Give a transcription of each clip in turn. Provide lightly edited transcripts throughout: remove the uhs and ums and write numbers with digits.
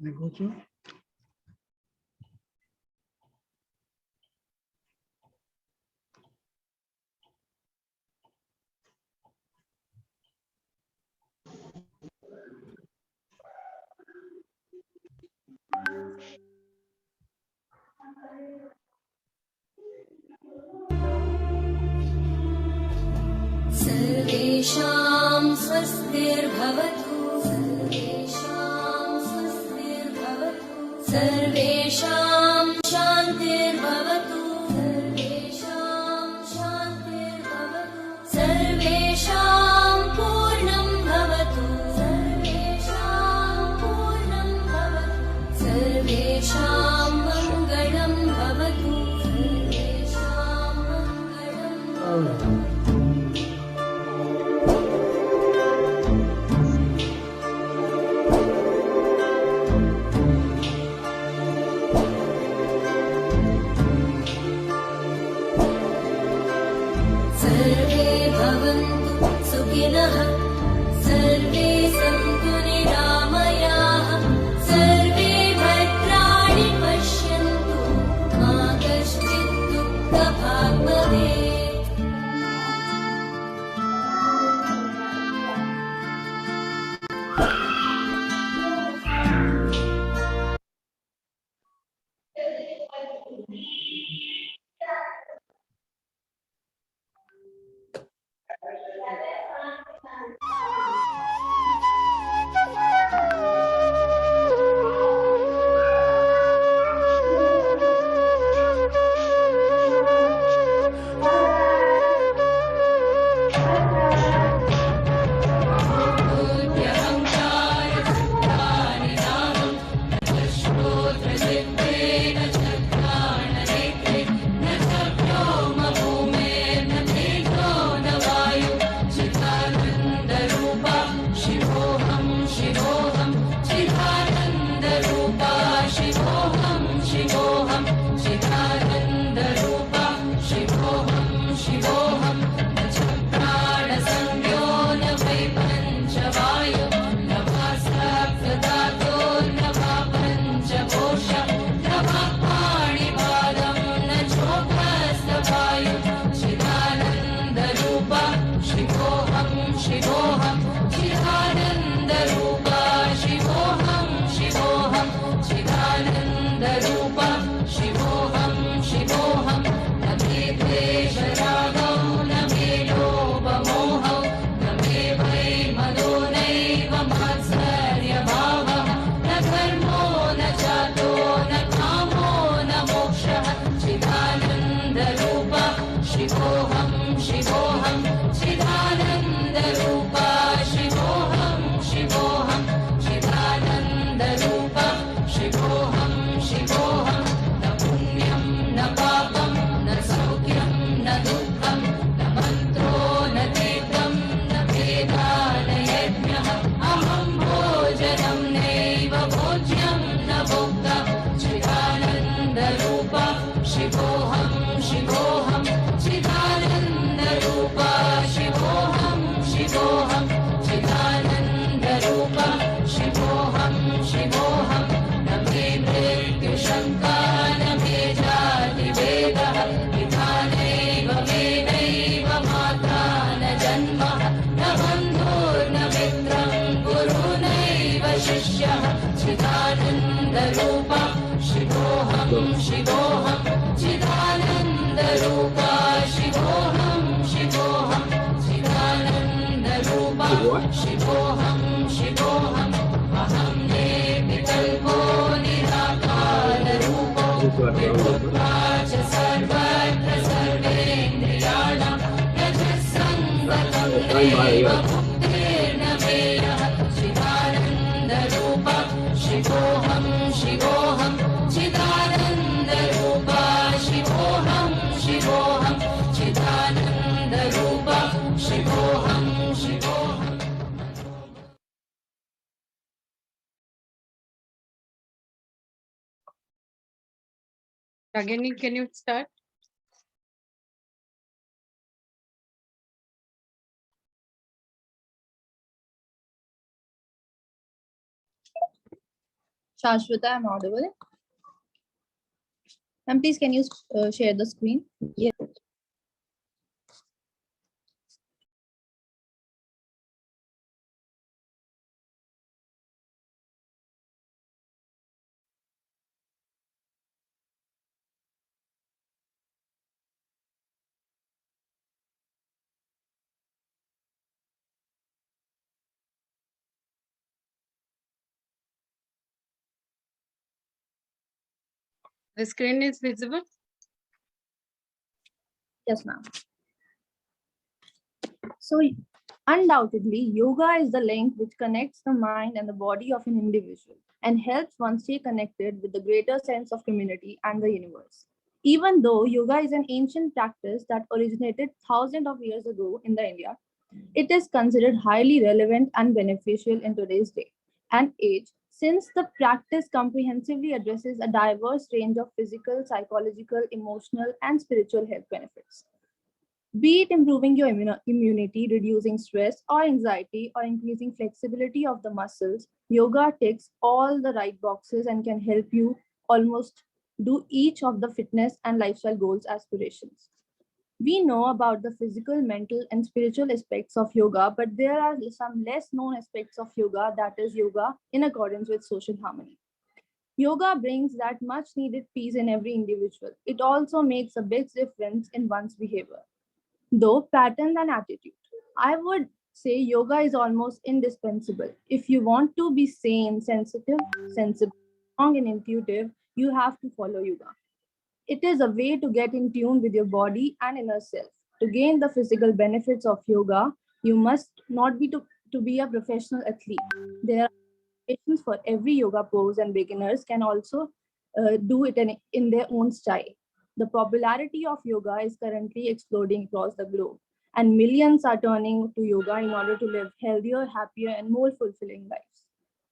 देखो सर्वेषां स्वस्तिर्भवतु सर्वेषां शान्तिर्भवतु सर्वेषां पूर्णं भवतु सर्वेषां मङ्गलं भवतु सर्वे भवन्तु सुखिनः सर्वे सन्तु निरामयाः सर्वे भद्राणि पश्यन्तु मा कश्चित् दुःखभाग् भवेत् Ragini, can you start? Shashwata, I'm audible. And please, can you share the screen? Yes. The screen is visible? Yes, ma'am. So, undoubtedly, yoga is the link which connects the mind and the body of an individual and helps one stay connected with the greater sense of community and the universe. Even though yoga is an ancient practice that originated thousands of years ago in the India, it is considered highly relevant and beneficial in today's day and age since the practice comprehensively addresses a diverse range of physical, psychological, emotional, and spiritual health benefits. Be it improving your immunity, reducing stress or anxiety, or increasing flexibility of the muscles, yoga ticks all the right boxes and can help you almost do each of the fitness and lifestyle goals aspirations. We know about the physical, mental, and spiritual aspects of yoga, but there are some less known aspects of yoga, that is, yoga in accordance with social harmony. Yoga brings that much needed peace in every individual. It also makes a big difference in one's behavior, though pattern and attitude. I would say yoga is almost indispensable. If you want to be sane, sensible, strong, and intuitive, you have to follow yoga. It is a way to get in tune with your body and inner self. To gain the physical benefits of yoga, you must not to be a professional athlete. There are variations for every yoga pose, and beginners can also do it in their own style. The popularity of yoga is currently exploding across the globe, and millions are turning to yoga in order to live healthier, happier, and more fulfilling lives.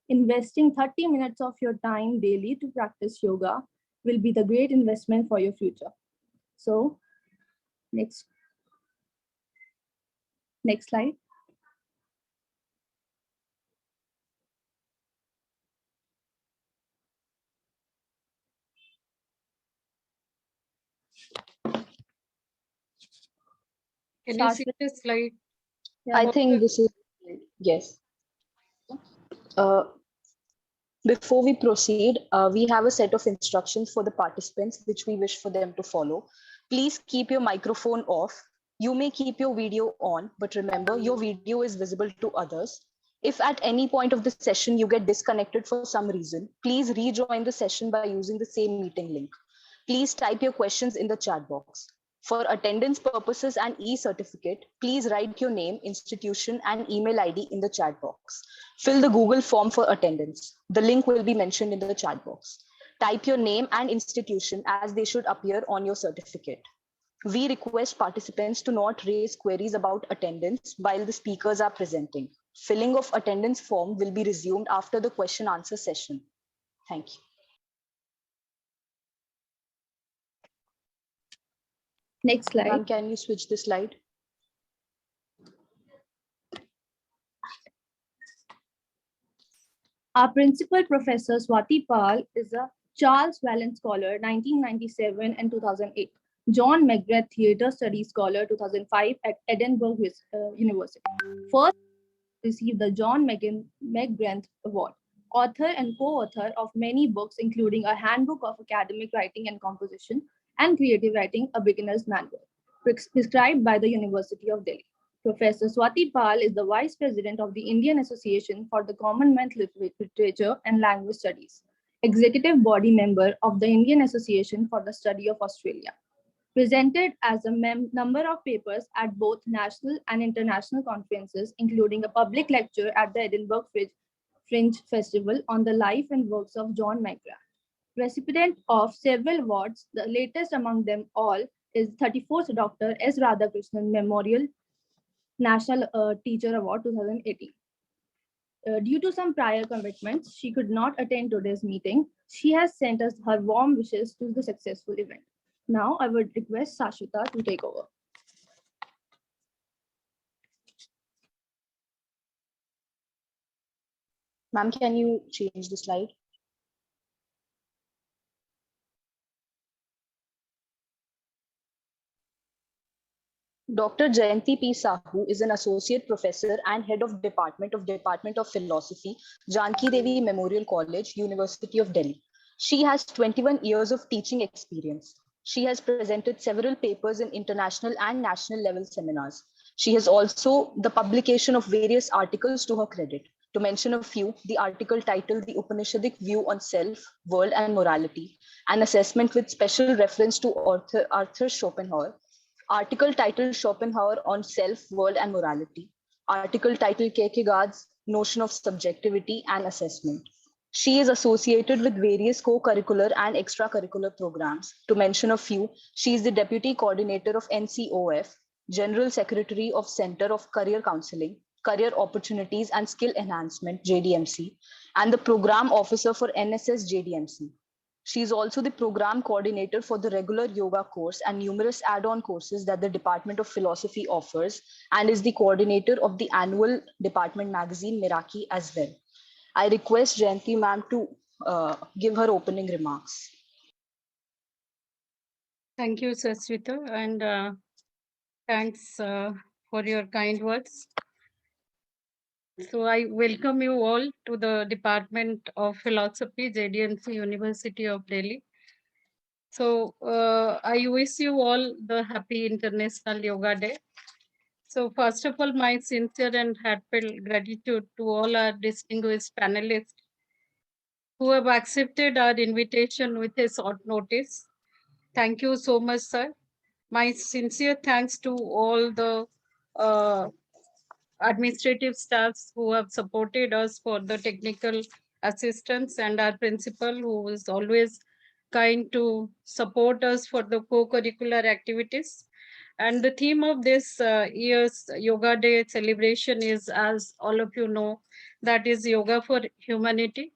Investing 30 minutes of your time daily to practice yoga will be the great investment for your future. So, next next slide. Can you see the slide? Yeah. I think this is, yes. Uh, Before we proceed, we have a set of instructions for the participants which we wish for them to follow. Please keep your microphone off. You may keep your video on, but remember your video is visible to others. If at any point of the session you get disconnected for some reason, please rejoin the session by using the same meeting link. Please type your questions in the chat box. For attendance purposes and e-certificate, please write your name, institution, and email ID in the chat box. Fill the Google form for attendance. The link will be mentioned in the chat box. Type your name and institution as they should appear on your certificate. We request participants to not raise queries about attendance while the speakers are presenting. Filling of attendance form will be resumed after the question answer session. Thank you. Next slide. Ma'am, can you switch the slide? Our principal professor Swati Pal is a Charles Vallance Scholar 1997 and 2008, John McGrath Theatre Studies Scholar 2005 at Edinburgh University. First received the John McGrath Award, author and co-author of many books including A Handbook of Academic Writing and Composition and Creative Writing, A Beginner's Manual, prescribed by the University of Delhi. Professor Swati Pal is the Vice President of the Indian Association for the Commonwealth Literature and Language Studies, Executive Body Member of the Indian Association for the Study of Australia. Presented as a number of papers at both national and international conferences, including a public lecture at the Edinburgh Fringe Festival on the life and works of John McGrath. Recipient of several awards, the latest among them all is 34th Dr. S. Radhakrishnan Memorial National Teacher Award 2018. Due to some prior commitments, she could not attend today's meeting. She has sent us her warm wishes to the successful event. Now I would request Sashita to take over. Ma'am, can you change the slide? Dr. Jayanti P. Sahu is an associate professor and head of Department of Philosophy, Janki Devi Memorial College, University of Delhi. She has 21 years of teaching experience. She has presented several papers in international and national level seminars. She has also the publication of various articles to her credit. To mention a few, the article titled The Upanishadic View on Self, World and Morality, an assessment with special reference to Arthur Schopenhauer, article titled Schopenhauer on Self, World and Morality, article titled Kierkegaard's Notion of Subjectivity and Assessment. She is associated with various co-curricular and extracurricular programs. To mention a few, she is the Deputy Coordinator of NCOF, General Secretary of Center of Career Counseling, Career Opportunities and Skill Enhancement, JDMC, and the Program Officer for NSS JDMC. She is also the program coordinator for the regular yoga course and numerous add-on courses that the Department of Philosophy offers, and is the coordinator of the annual department magazine Miraki as well. I request Jayanti ma'am to give her opening remarks. Thank you, Saswita, and thanks for your kind words. So I welcome you all to the Department of Philosophy, JDMC University of Delhi. So I wish you all the happy International Yoga Day. So first of all, my sincere and heartfelt gratitude to all our distinguished panelists who have accepted our invitation with a short notice. Thank you so much, sir. My sincere thanks to all the uh, administrative staffs who have supported us for the technical assistance, and our principal who is always kind to support us for the co-curricular activities. And the theme of this year's Yoga Day celebration is, as all of you know, that is Yoga for Humanity.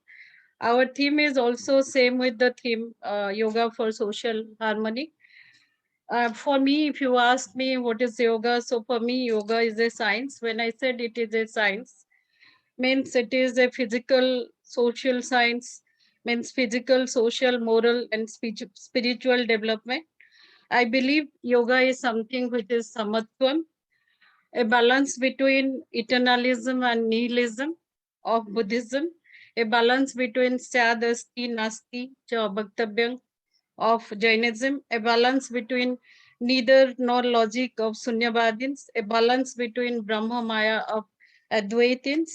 Our theme is also same with the theme Yoga for Social Harmony. For me, if you ask me what is yoga, so for me, yoga is a science. When I said it is a science, means it is a physical, social science, means physical, social, moral, and spiritual development. I believe yoga is something which is samatvam, a balance between eternalism and nihilism of Buddhism, a balance between sadasti, nasti, cha bhaktavyam of Jainism, a balance between neither nor logic of Sunyavadins, a balance between Brahma Maya of Advaitins.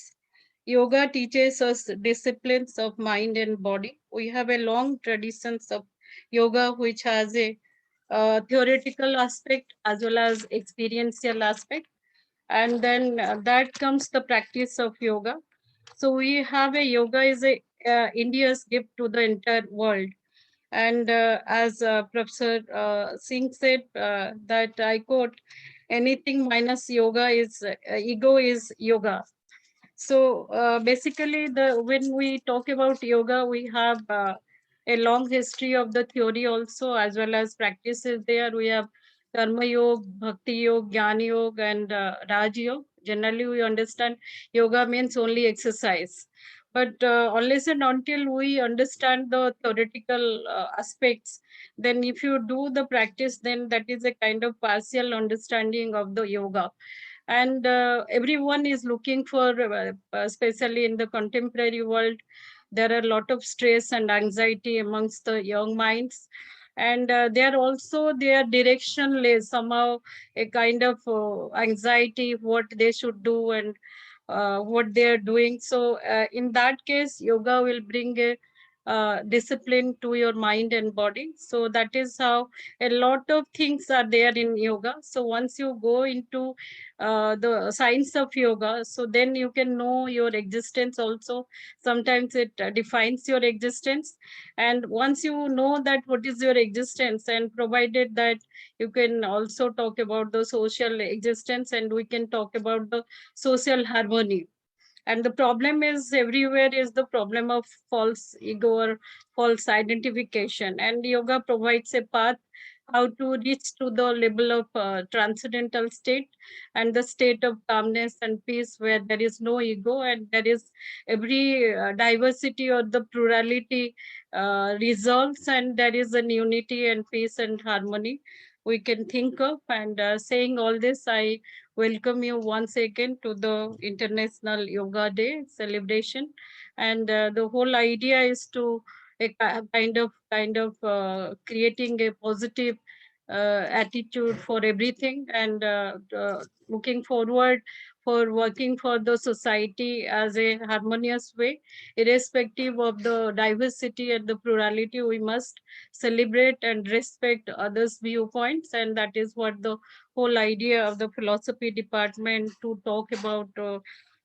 Yoga teaches us disciplines of mind and body. We have a long traditions of yoga which has a theoretical aspect as well as experiential aspect, and then that comes the practice of yoga. So we have a yoga is a India's gift to the entire world. And as Professor Singh said, that I quote, anything minus yoga is ego is yoga. So basically, when we talk about yoga, we have a long history of the theory also, as well as practices there. We have Karma Yoga, Bhakti Yoga, Jnana Yoga, and Raj Yoga. Generally, we understand yoga means only exercise. But unless and until we understand the theoretical aspects, then if you do the practice, then that is a kind of partial understanding of the yoga. And everyone is looking for, especially in the contemporary world, there are a lot of stress and anxiety amongst the young minds, and they are also, they are directionless somehow, a kind of anxiety what they should do and what they are doing. So in that case, yoga will bring a discipline to your mind and body. So that is how a lot of things are there in yoga. So once you go into the science of yoga, so then you can know your existence also. Sometimes it defines your existence, and once you know that what is your existence, and provided that you can also talk about the social existence, and we can talk about the social harmony. And the problem is everywhere is the problem of false ego or false identification, and yoga provides a path how to reach to the level of transcendental state, and the state of calmness and peace where there is no ego, and there is every diversity or the plurality resolves, and there is an unity and peace and harmony. we can think of. And saying all this, I welcome you once again to the International Yoga Day celebration. And the whole idea is to kind of creating a positive attitude for everything, and looking forward for working for the society as a harmonious way, irrespective of the diversity and the plurality. We must celebrate and respect others' viewpoints, and that is what the whole idea of the philosophy department, to talk about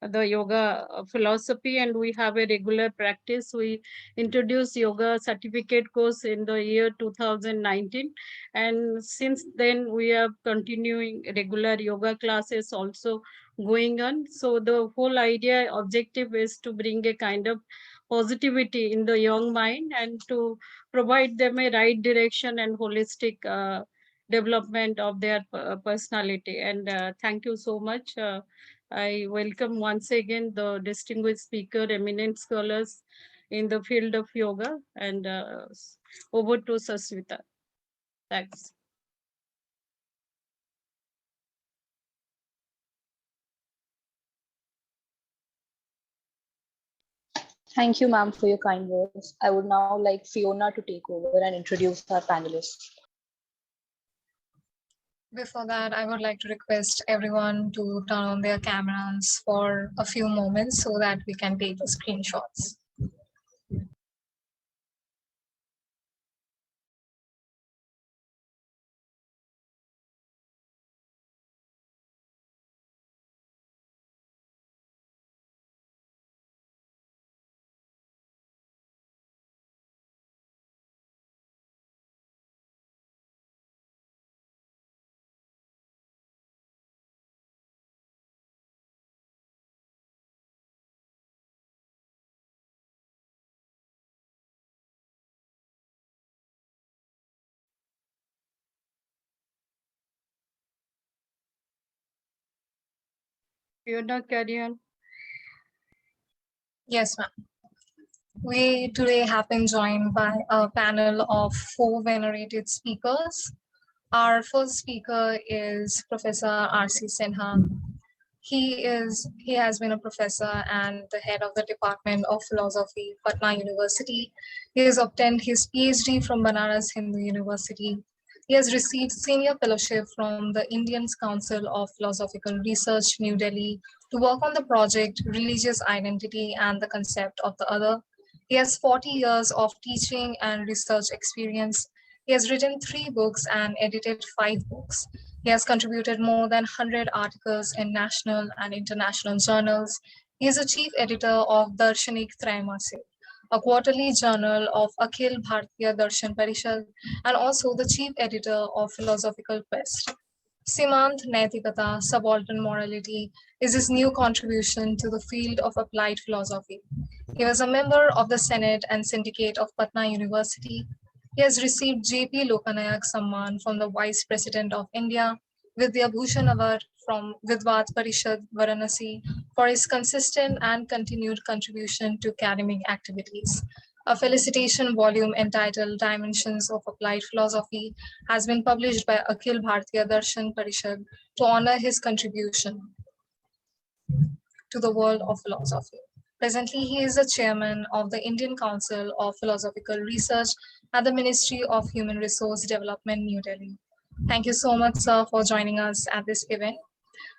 the yoga philosophy. And we have a regular practice. We introduced yoga certificate course in the year 2019, and since then we are continuing regular yoga classes also going on. So the whole idea objective is to bring a kind of positivity in the young mind, and to provide them a right direction and holistic development of their personality. And thank you so much. I welcome once again the distinguished speaker, eminent scholars in the field of yoga. And over to Saswita. Thanks. Thank you, ma'am, for your kind words. I would now like Fiona to take over and introduce our panelists. Before that, I would like to request everyone to turn on their cameras for a few moments so that we can take the screenshots. Fiona, carry on. Yes, ma'am. We today have been joined by a panel of 4 venerated speakers. Our first speaker is Professor R.C. Sinha. He has been a professor and the head of the Department of Philosophy, Patna University. He has obtained his PhD from Banaras Hindu University. He has received senior fellowship from the Indian Council of Philosophical Research, New Delhi, to work on the project Religious Identity and the Concept of the Other. He has 40 years of teaching and research experience. He has written 3 books and edited 5 books. He has contributed more than 100 articles in national and international journals. He is a chief editor of Darshanik Traimasit, a quarterly journal of Akhil Bhartiya Darshan Parishad, and also the chief editor of Philosophical Quest. Simant Naitikata, Subaltern Morality, is his new contribution to the field of applied philosophy. He was a member of the Senate and Syndicate of Patna University. He has received J.P. Lokanayak Samman from the Vice President of India, Vidya Bhushan Award from Vidvat Parishad Varanasi for his consistent and continued contribution to academic activities. A felicitation volume entitled Dimensions of Applied Philosophy has been published by Akhil Bhartiya Darshan Parishad to honor his contribution to the world of philosophy. Presently, he is the chairman of the Indian Council of Philosophical Research at the Ministry of Human Resource Development, New Delhi. Thank you so much, sir, for joining us at this event.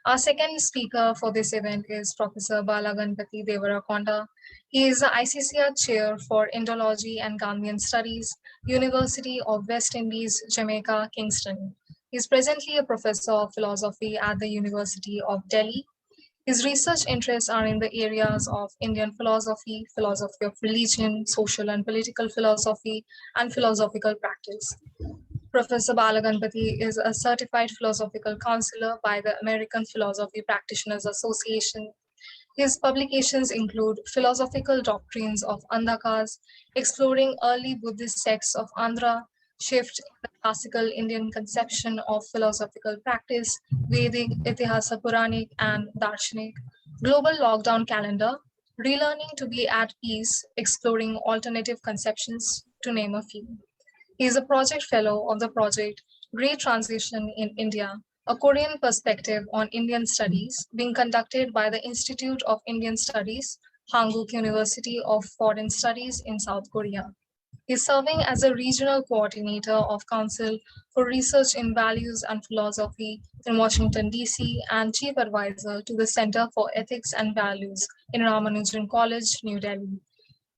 Our second speaker for this event is Professor Balaganpati Devarakonda. He is the ICCR Chair for Indology and Gandhian Studies, University of West Indies, Jamaica, Kingston. He is presently a professor of philosophy at the University of Delhi. His research interests are in the areas of Indian philosophy, philosophy of religion, social and political philosophy, and philosophical practice. Professor Balaganpati is a certified philosophical counselor by the American Philosophy Practitioners Association. His publications include Philosophical Doctrines of Andhakas, Exploring Early Buddhist Sects of Andhra, Shift in the Classical Indian Conception of Philosophical Practice, Vedic, Itihasa Puranic, and Darshanik, Global Lockdown Calendar, Relearning to be at Peace, Exploring Alternative Conceptions, to name a few. He is a project fellow of the project Great Transition in India, a Korean perspective on Indian studies, being conducted by the Institute of Indian Studies, Hanguk University of Foreign Studies in South Korea. He is serving as a regional coordinator of Council for Research in Values and Philosophy in Washington, D.C., and chief advisor to the Center for Ethics and Values in Ramanujan College, New Delhi.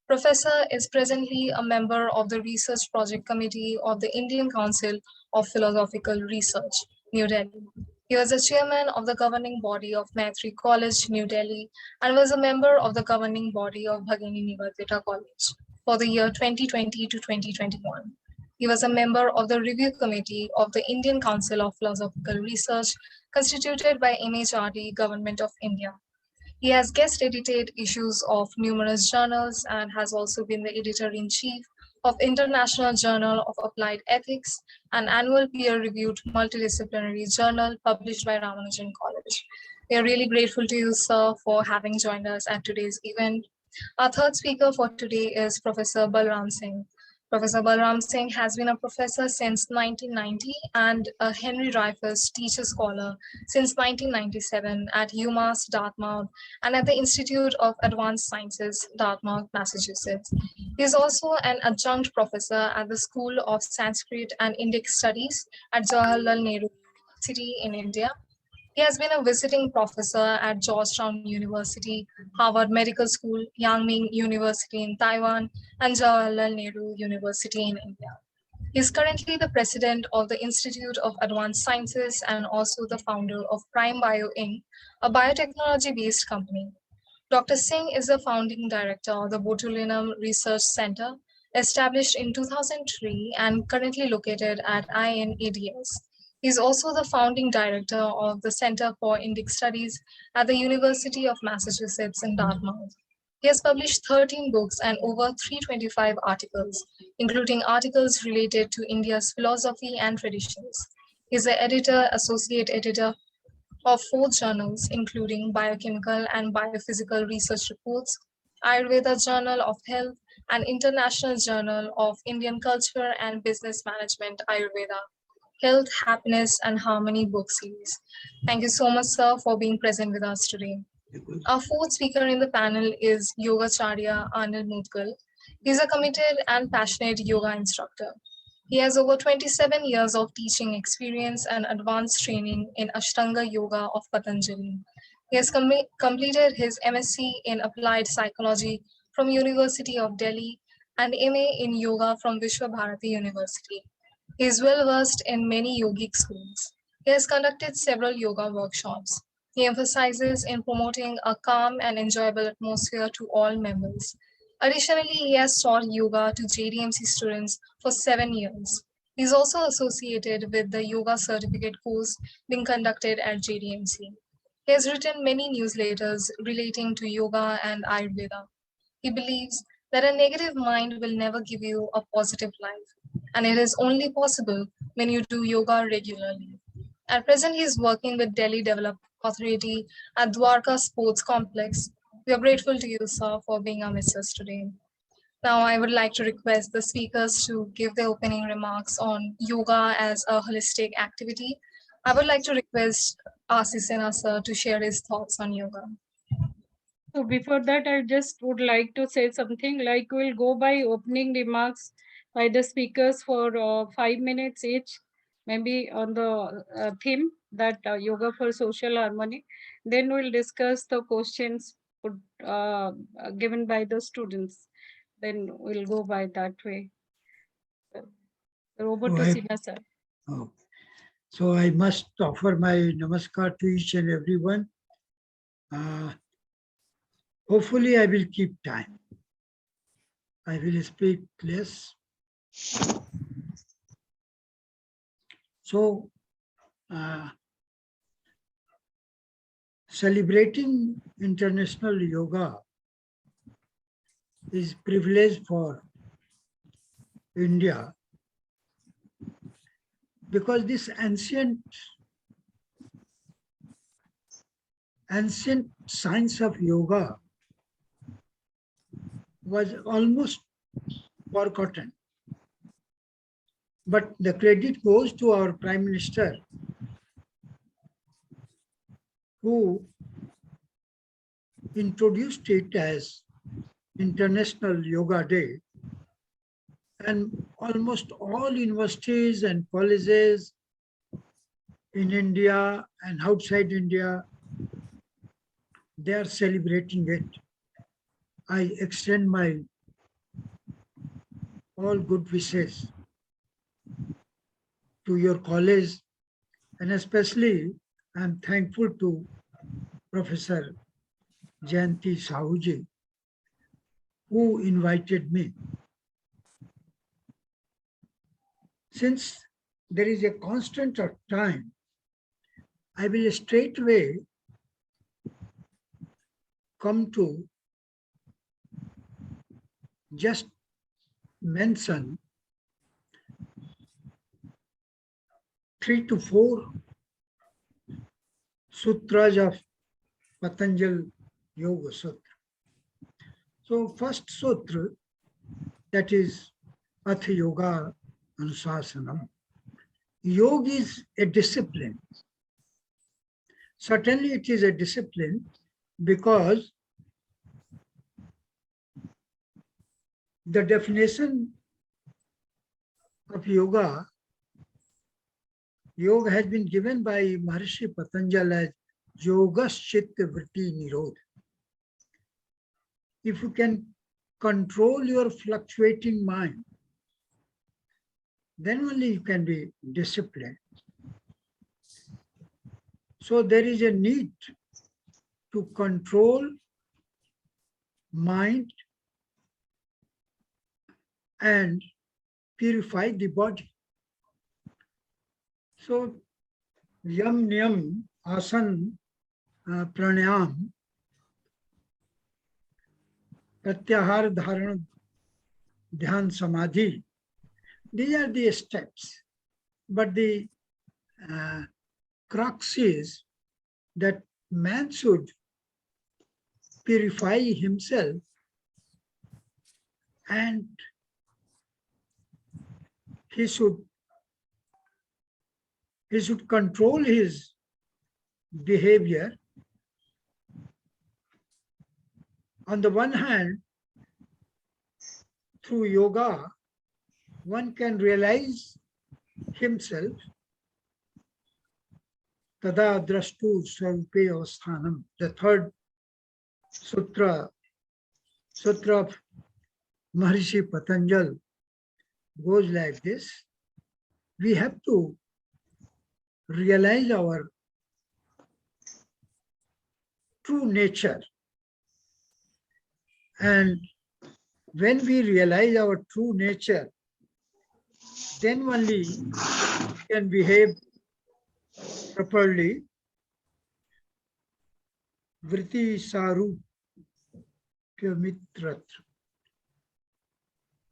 Professor is presently a member of the Research Project Committee of the Indian Council of Philosophical Research, New Delhi. He was the chairman of the governing body of Maitri College, New Delhi, and was a member of the governing body of Bhagini Nivedita College for the year 2020 to 2021. He was a member of the review committee of the Indian Council of Philosophical Research, constituted by MHRD, Government of India. He has guest edited issues of numerous journals and has also been the editor-in-chief of International Journal of Applied Ethics, an annual peer-reviewed multidisciplinary journal published by Ramanujan College. We are really grateful to you, sir, for having joined us at today's event. Our third speaker for today is Professor Balram Singh. Professor Balram Singh has been a professor since 1990 and a Henry Dreyfus Teacher Scholar since 1997 at UMass Dartmouth and at the Institute of Advanced Sciences, Dartmouth, Massachusetts. He is also an adjunct professor at the School of Sanskrit and Indic Studies at Jawaharlal Nehru University in India. He has been a visiting professor at Georgetown University, Harvard Medical School, Yangming University in Taiwan, and Jawaharlal Nehru University in India. He is currently the president of the Institute of Advanced Sciences and also the founder of Prime Bio Inc., a biotechnology-based company. Dr. Singh is the founding director of the Botulinum Research Center, established in 2003 and currently located at INADS. He is also the founding director of the Center for Indic Studies at the University of Massachusetts in Dartmouth. He has published 13 books and over 325 articles, including articles related to India's philosophy and traditions. He is the editor, associate editor of 4 journals, including Biochemical and Biophysical Research Reports, Ayurveda Journal of Health, and International Journal of Indian Culture and Business Management Ayurveda, Health, Happiness, and Harmony book series. Thank you so much, sir, for being present with us today. Our fourth speaker in the panel is Yogacharya Anil Mutkal. He is a committed and passionate yoga instructor. He has over 27 years of teaching experience and advanced training in Ashtanga Yoga of Patanjali. He has completed his MSc in Applied Psychology from University of Delhi and MA in Yoga from Vishwabharati University. He is well versed in many yogic schools. He has conducted several yoga workshops. He emphasizes in promoting a calm and enjoyable atmosphere to all members. Additionally, he has taught yoga to Jdmc students for 7 years. He is also associated with the yoga certificate course being conducted at Jdmc. He has written many newsletters relating to yoga and Ayurveda. He believes that a negative mind will never give you a positive life, and it is only possible when you do yoga regularly. At present, he is working with Delhi Development Authority at Dwarka Sports Complex. We are grateful to you, sir, for being amidst us today. Now, I would like to request the speakers to give their opening remarks on yoga as a holistic activity. I would like to request R.C. Sinha, sir, to share his thoughts on yoga. So before that, I just would like to say something like we'll go by opening remarks by the speakers for 5 minutes each, maybe on the theme that yoga for social harmony. Then we'll discuss the questions put, given by the students. Then we'll go by that way. So, over to Sinha, sir. Oh. So I must offer my namaskar to each and everyone. Hopefully I will keep time. I will speak less. So celebrating International Yoga is privilege for India, because this ancient science of yoga was almost forgotten. But the credit goes to our Prime Minister, who introduced it as International Yoga Day. And almost all universities and colleges in India and outside India, they are celebrating it. I extend my all good wishes to your college, and especially I'm thankful to Professor Jdmc Sahuji, who invited me. Since there is a constant of time, I will straightway come to just mention 3 to 4 sutras of Patanjali Yoga Sutra. So first sutra, that is Atha Yoga Anusasanam. Yoga is a discipline. Certainly it is a discipline because the definition of yoga has been given by Maharishi Patanjali as Yogas Chitta Vritti Nirodha. If you can control your fluctuating mind, then only you can be disciplined. So there is a need to control mind and purify the body. So yam, niyam, asan, pranayam, pratyahar, dharan, dhyan, samadhi, these are the steps. But the crux is that man should purify himself and he should control his behavior. On the one hand, through yoga, one can realize himself. Tada drashtu swarupe avasthanam. The third sutra of Maharishi Patanjali goes like this. We have to realize our true nature. And when we realize our true nature, then only we can behave properly. Vritti Saru Mitrat.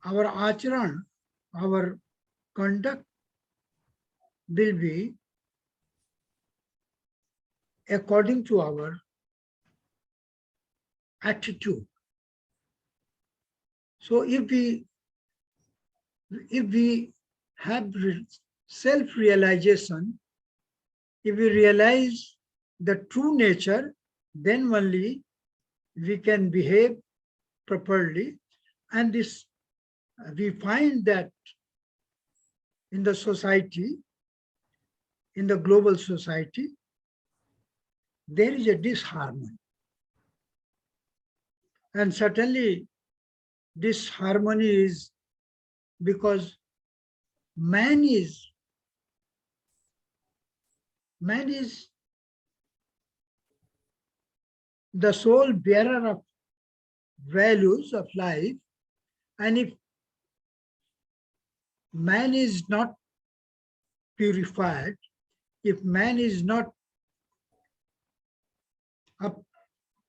Our acharan, our conduct will be according to our attitude. So if we have self-realization, if we realize the true nature, then only we can behave properly. And this, we find that in the society, in the global society, there is a disharmony. And certainly disharmony is because man is the sole bearer of values of life, and if man is not purified, if man is not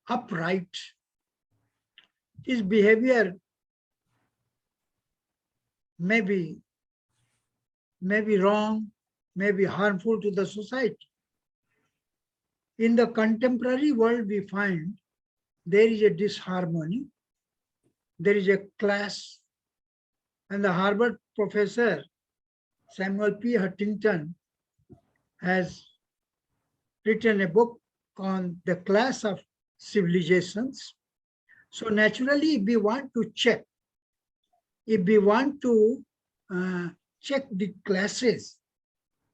upright, his behavior may be wrong, may be harmful to the society. In the contemporary world, we find there is a disharmony, there is a clash, and the Harvard professor Samuel P. Huntington has written a book on the class of civilizations. So naturally, if we want to check, if we want to check the classes,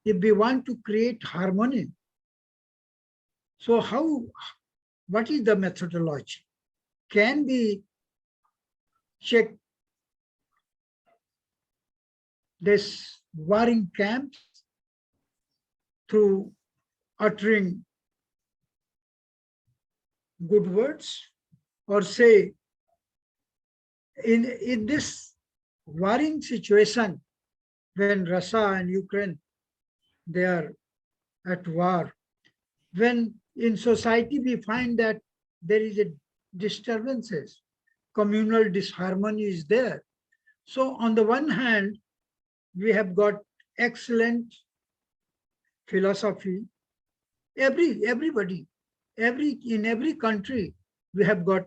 if we want to create harmony, so what is the methodology? Can we check this warring camps through uttering good words, or say in this warring situation, when Russia and Ukraine, they are at war, when in society we find that there is a disturbances, communal disharmony is there. So on the one hand, we have got excellent philosophy. Everybody, in every country, we have got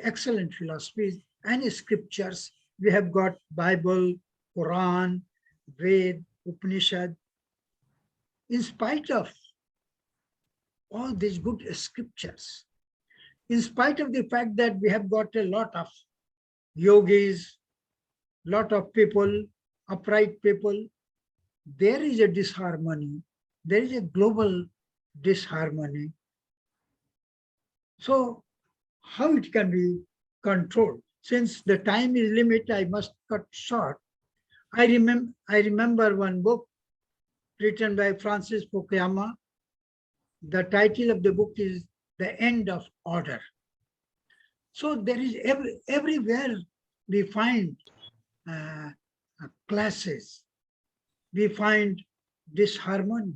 excellent philosophies and scriptures. We have got Bible, Quran, Ved, Upanishad. In spite of all these good scriptures, in spite of the fact that we have got a lot of yogis, lot of people, upright people, there is a disharmony. There is a global disharmony. So how it can be controlled? Since the time is limited, I must cut short. I remember one book written by Francis Fukuyama. The title of the book is The End of Order. So there is everywhere we find classes, we find disharmony,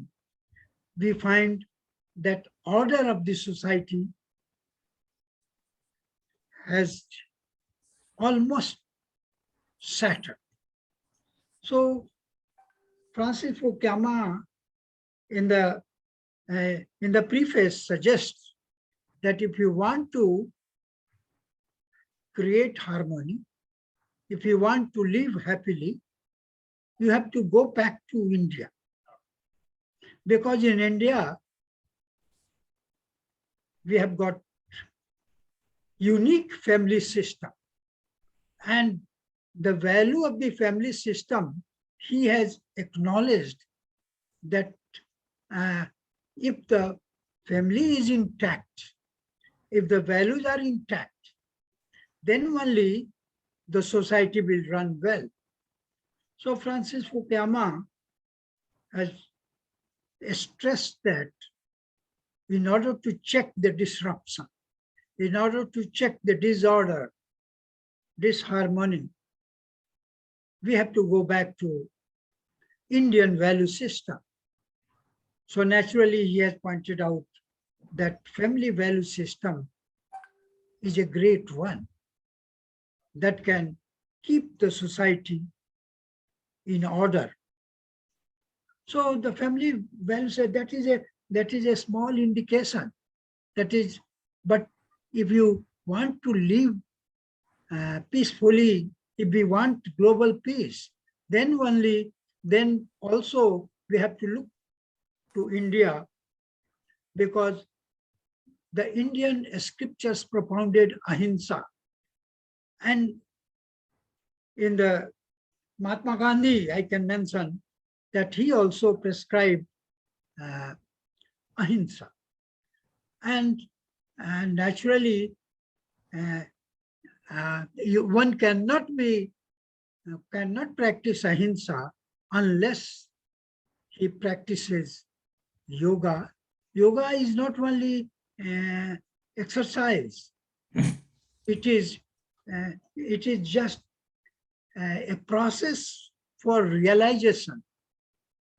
we find that order of the society has almost shattered. So Francis Fukuyama in the preface suggests that if you want to create harmony, if you want to live happily, you have to go back to India. Because in India, we have got unique family system. And the value of the family system, he has acknowledged that if the family is intact, if the values are intact, then only the society will run well. So Francis Fukuyama has stressed that in order to check the disruption, in order to check the disorder, disharmony, we have to go back to Indian value system. So naturally, he has pointed out that family value system is a great one that can keep the society in order. So the family value said that is a small indication. That is, but if you want to live peacefully, if we want global peace, then also we have to look to India, because the Indian scriptures propounded ahimsa. And in the Mahatma Gandhi, I can mention that he also prescribed ahimsa. And naturally, one cannot practice ahimsa unless he practices yoga. Yoga is not only exercise. It is just a process for realization.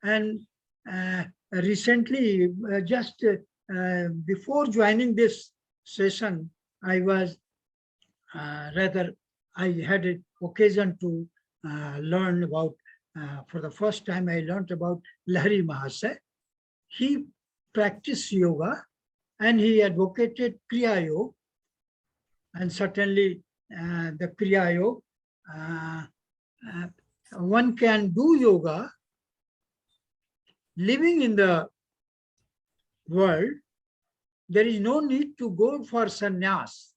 And recently, just before joining this session, I had an occasion to learn about, for the first time, I learned about Lahiri Mahasaya. He practiced yoga and he advocated Kriya Yoga. And certainly the Kriya Yoga one can do yoga living in the world. There is no need to go for sannyas.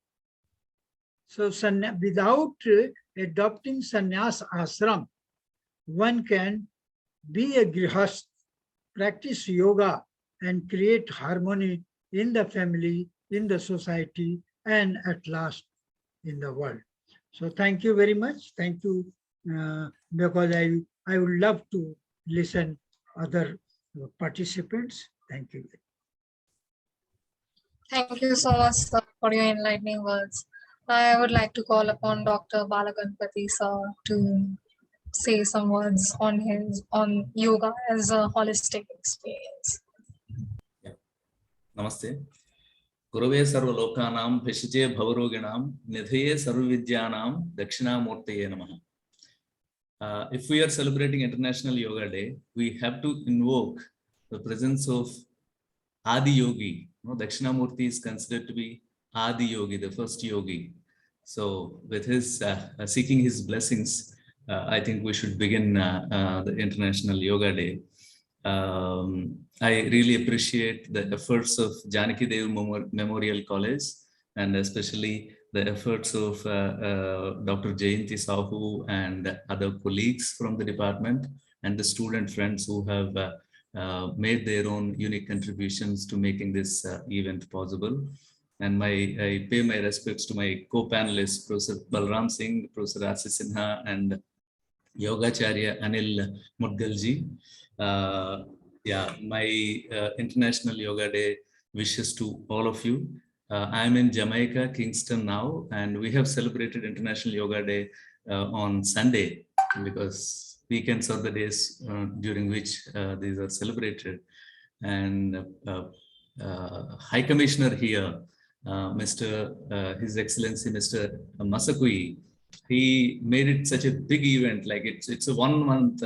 So without adopting sannyas ashram, one can be a grihast, practice yoga and create harmony in the family, in the society, and at last in the world. So thank you very much. Thank you, because I would love to listen other participants. Thank you. Thank you so much, sir, for your enlightening words. I would like to call upon Dr. Balaganpati, sir, to say some words on yoga as a holistic experience. Namaste. Gurave sarvalokanam bhishije bhavaroginam nidhaye sarvavidyanam dakshinamurtaye namaha. If we are celebrating International Yoga Day, we have to invoke the presence of Adi Yogi. Dakshinamurti is considered to be Adi Yogi, the first yogi. So with his seeking his blessings, I think we should begin the International Yoga Day. I really appreciate the efforts of Janaki Dev Memorial College, and especially the efforts of Dr. Jdmc Sahu and other colleagues from the department and the student friends who have made their own unique contributions to making this event possible. And I pay my respects to my co-panelists, Professor Balram Singh, Professor R.C. Sinha, and Yogacharya Anil Mudgalji. My International Yoga Day wishes to all of you. I'm in Jamaica, Kingston now, and we have celebrated International Yoga Day on Sunday, because weekends are the days during which these are celebrated. And High Commissioner here, His Excellency Mr. Masakui, he made it such a big event, like it's a 1 month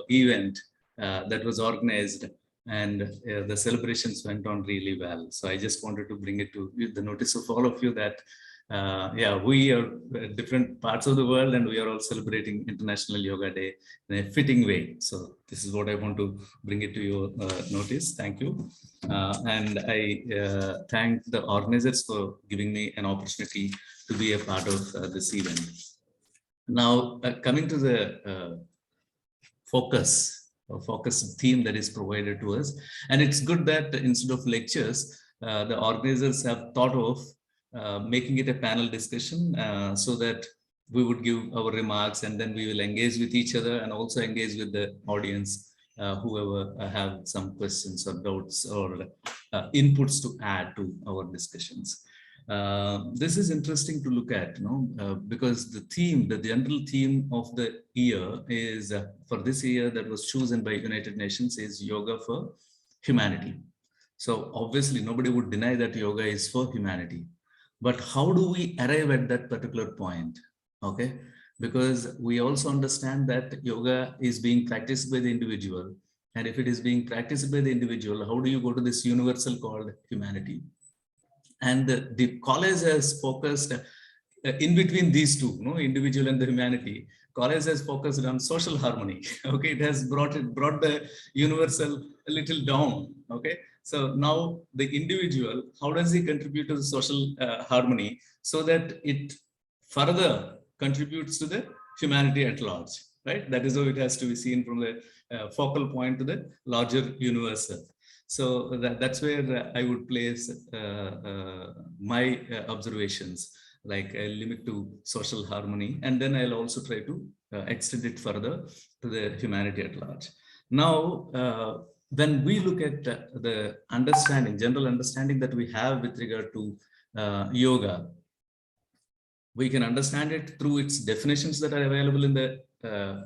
event that was organized, and the celebrations went on really well. So I just wanted to bring it to the notice of all of you that we are different parts of the world, and we are all celebrating International Yoga Day in a fitting way. So this is what I want to bring it to your notice. Thank you. And I thank the organizers for giving me an opportunity to be a part of this event. Now, coming to the focus theme that is provided to us. And it's good that instead of lectures, the organizers have thought of making it a panel discussion so that we would give our remarks, and then we will engage with each other and also engage with the audience, whoever have some questions or doubts or inputs to add to our discussions. This is interesting to look at, because the theme, the general theme of the year is, for this year that was chosen by United Nations, is Yoga for Humanity. So obviously nobody would deny that yoga is for humanity, but how do we arrive at that particular point? Okay, because we also understand that yoga is being practiced by the individual, and if it is being practiced by the individual, how do you go to this universal called humanity? And the college has focused in between these two, individual and the humanity. College has focused on social harmony. Okay, it has brought the universal a little down. Okay, so now the individual, how does he contribute to the social harmony so that it further contributes to the humanity at large, right? That is how it has to be seen, from the focal point to the larger universal. So that's where I would place my observations, like I limit to social harmony, and then I'll also try to extend it further to the humanity at large. Now, when we look at the understanding, general understanding that we have with regard to yoga, we can understand it through its definitions that are available in the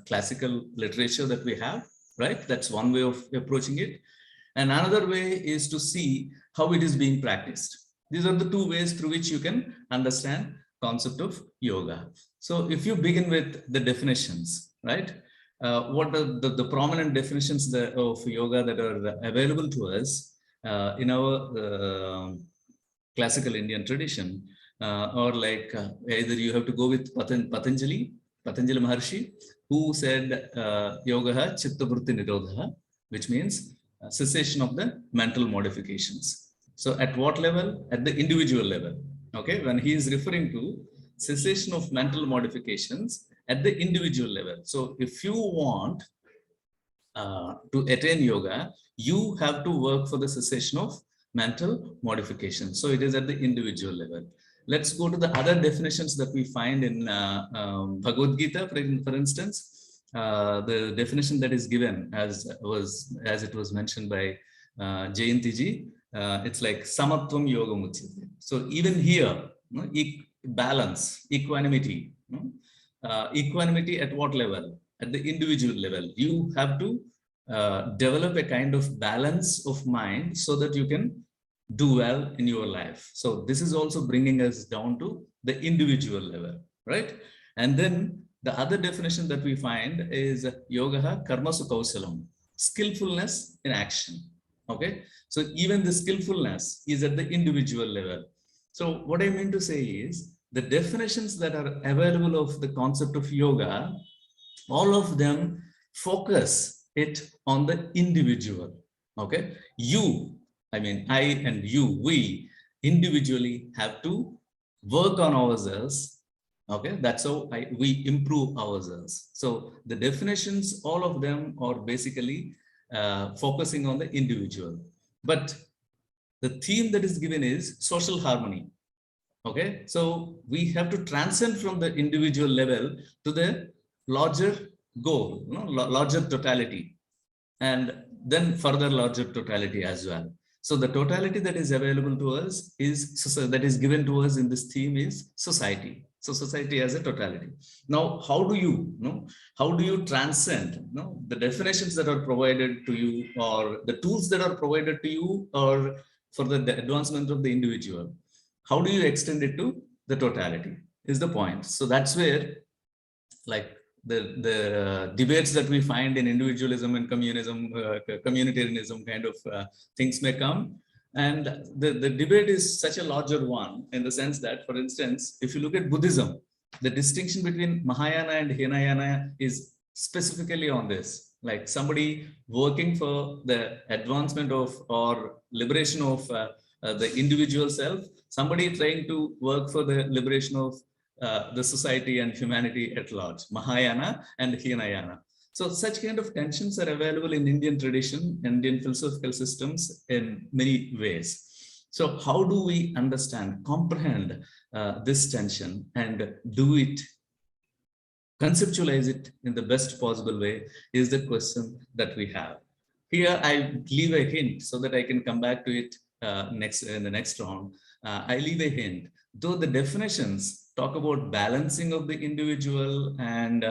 classical literature that we have, right? That's one way of approaching it. And another way is to see how it is being practiced. These are the two ways through which you can understand concept of yoga. So if you begin with the definitions, right? What are the prominent definitions of yoga that are available to us in our classical Indian tradition, or like either you have to go with Patanjali, Patanjali Maharshi, who said yoga chitta vritti nirodha, which means cessation of the mental modifications. So at what level? At the individual level. Okay, when he is referring to cessation of mental modifications at the individual level. So if you want to attain yoga, you have to work for the cessation of mental modification. So it is at the individual level. Let's go to the other definitions that we find in Bhagavad Gita, for instance. The definition that is given as it was mentioned by Jdmc ji, it's like samatvam yoga muchyate. So even here, balance, equanimity. Equanimity at what level? At the individual level. You have to develop a kind of balance of mind so that you can do well in your life. So this is also bringing us down to the individual level, right? And then the other definition that we find is yoga karmasu kausalam, skillfulness in action. Okay, so even the skillfulness is at the individual level. So what I mean to say is the definitions that are available of the concept of yoga, all of them focus it on the individual. Okay, I and you, we individually have to work on ourselves. Okay, that's how we improve ourselves. So the definitions, all of them are basically focusing on the individual. But the theme that is given is social harmony. Okay, so we have to transcend from the individual level to the larger goal, larger totality, and then further larger totality as well. So the totality that is available to us that is given to us in this theme is society. So society as a totality. Now, how do you transcend the definitions that are provided to you, or the tools that are provided to you, or for the advancement of the individual? How do you extend it to the totality is the point. So that's where, like, the debates that we find in individualism and communism, communitarianism kind of things may come. And the debate is such a larger one in the sense that, for instance, if you look at Buddhism, the distinction between Mahayana and Hinayana is specifically on this. Like somebody working for the advancement of or liberation of the individual self, somebody trying to work for the liberation of the society and humanity at large, Mahayana and Hinayana. So such kind of tensions are available in Indian tradition, Indian philosophical systems in many ways. So how do we understand, comprehend this tension and do it, conceptualize it in the best possible way is the question that we have. Here I leave a hint so that I can come back to it in the next round. I leave a hint. Though the definitions talk about balancing of the individual and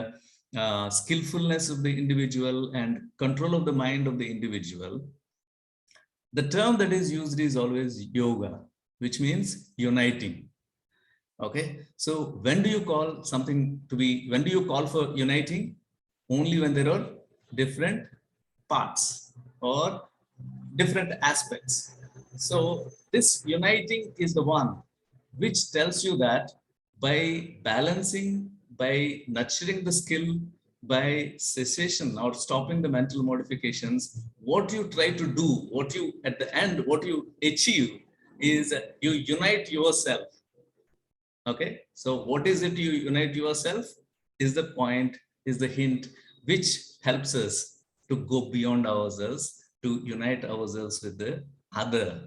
skillfulness of the individual and control of the mind of the individual, the term that is used is always yoga, which means uniting. Okay, so when do you call something to be, when do you call for uniting? Only when there are different parts or different aspects. So this uniting is the one which tells you that by balancing, by nurturing the skill, by cessation or stopping the mental modifications, what you try to do, what you at the end, what you achieve is you unite yourself. Okay, so what is it you unite yourself is the point, is the hint which helps us to go beyond ourselves, to unite ourselves with the other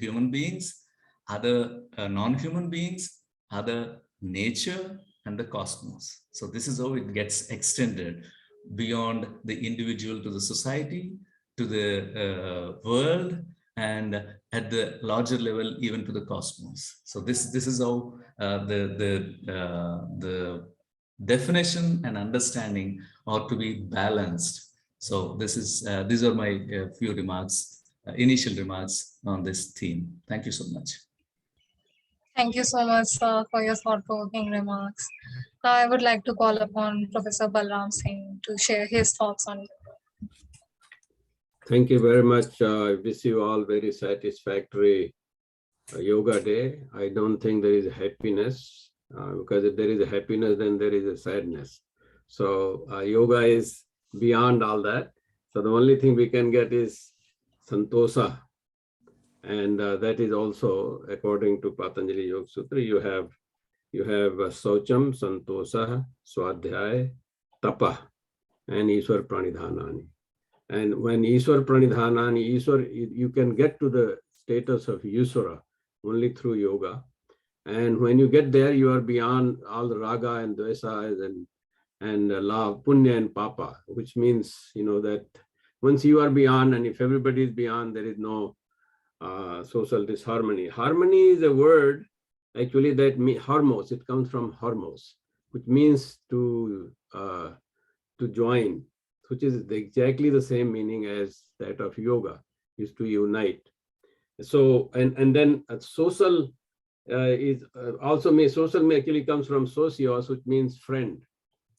human beings, other non-human beings, other nature and the cosmos. So this is how it gets extended beyond the individual to the society, to the world, and at the larger level, even to the cosmos. So this is how the definition and understanding ought to be balanced. So these are my few remarks, initial remarks on this theme. Thank you so much. Thank you so much for your thought-provoking remarks. Now I would like to call upon Professor Balram Singh to share his thoughts on it. Thank you very much. I wish you all very satisfactory yoga day. I don't think there is happiness because if there is a happiness, then there is a sadness. So yoga is beyond all that. So the only thing we can get is santosa. And that is also, according to Patanjali Yoga Sutra, you have Socham, Santosa, Swadhyay, Tapa, and Iswar Pranidhanani. And when Iswar Pranidhanani, you can get to the status of Yusura only through yoga. And when you get there, you are beyond all the raga and dvesas and love, punya and papa, which means, that once you are beyond, and if everybody is beyond, there is no social disharmony. Harmony is a word actually that harmos. It comes from harmos, which means to join, which is exactly the same meaning as that of yoga, is to unite. So and then social is also social actually comes from socios, which means friend.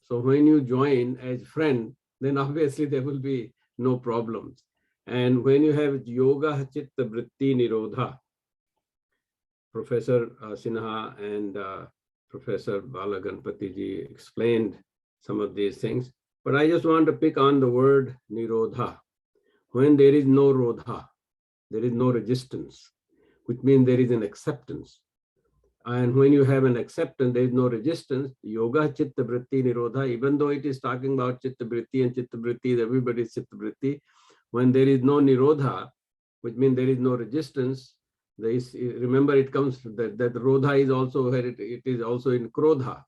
So when you join as friend, then obviously there will be no problems. And when you have yoga chitta vritti nirodha, Professor Sinha and Professor Balaganpati ji explained some of these things, but I just want to pick on the word nirodha. When there is no rodha, there is no resistance, which means there is an acceptance. And when you have an acceptance, there is no resistance. Yoga chitta vritti nirodha, even though it is talking about chitta vritti and chitta vritti, everybody's chitta vritti. When there is no nirodha, which means there is no resistance, remember it comes that rodha is also where it is also in krodha.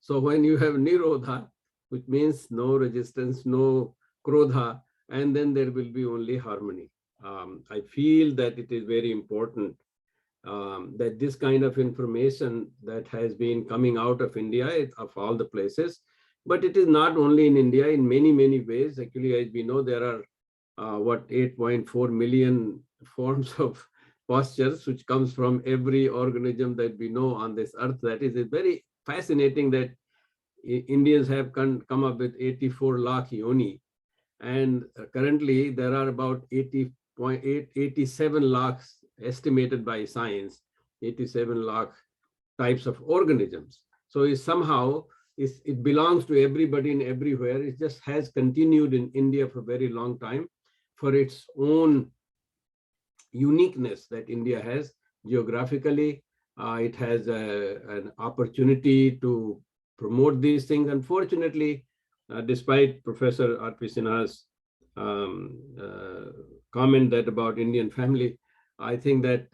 So when you have nirodha, which means no resistance, no krodha, and then there will be only harmony. I feel that it is very important that this kind of information that has been coming out of India, of all the places, but it is not only in India, in many, many ways. Actually, as we know, there are 8.4 million forms of postures, which comes from every organism that we know on this earth. That is very fascinating that Indians have come up with 84 lakh yoni. And currently there are about 87 lakhs estimated by science, 87 lakh types of organisms. So it belongs to everybody and everywhere. It just has continued in India for a very long time for its own uniqueness that India has geographically. It has an opportunity to promote these things. Unfortunately, despite Professor R.P. Sinha's comment that about Indian family, I think that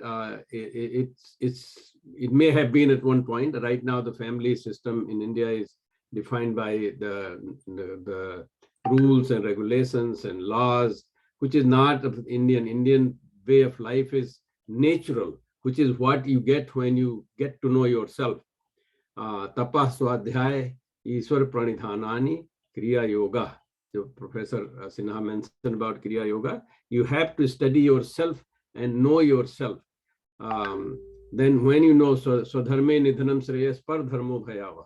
it may have been at one point. Right now, the family system in India is defined by the rules and regulations and laws, which is not of Indian. Indian way of life is natural, which is what you get when you get to know yourself. Tapa swadhyay Iswar pranidhanani kriya yoga. So Professor Sinha mentioned about kriya yoga. You have to study yourself and know yourself. Then when you know, so dharme nidhanam shreyas par dharmo bhayava.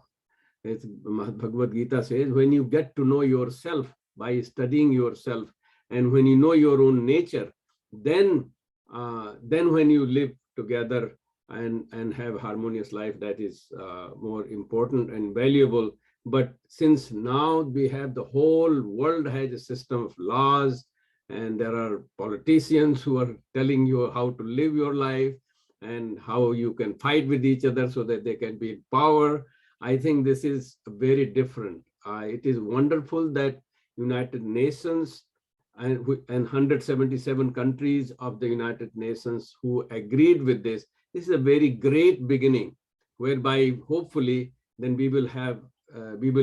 As Bhagavad Gita says, when you get to know yourself by studying yourself, and when you know your own nature, then when you live together and have harmonious life, that is more important and valuable. But since now we have the whole world has a system of laws, and there are politicians who are telling you how to live your life and how you can fight with each other so that they can be in power. I think this is very different. It is wonderful that United Nations and 177 countries of the United Nations who agreed with this. This is a very great beginning, whereby hopefully then we will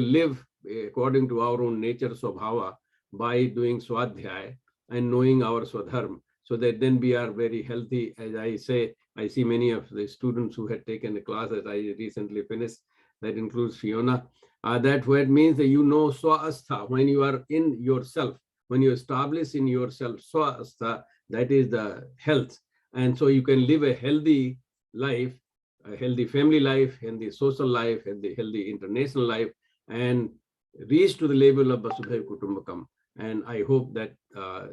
live according to our own nature, Swabhava, by doing Swadhyay and knowing our Swadharma, so that then we are very healthy. As I say, I see many of the students who had taken the class that I recently finished, that includes Fiona, that word means that you know Swa-astha, when you are in yourself, when you establish in yourself Swa-astha, that is the health. And so you can live a healthy life, a healthy family life, healthy social life, healthy international life, and reach to the level of Vasudhaiva Kutumbakam. And I hope that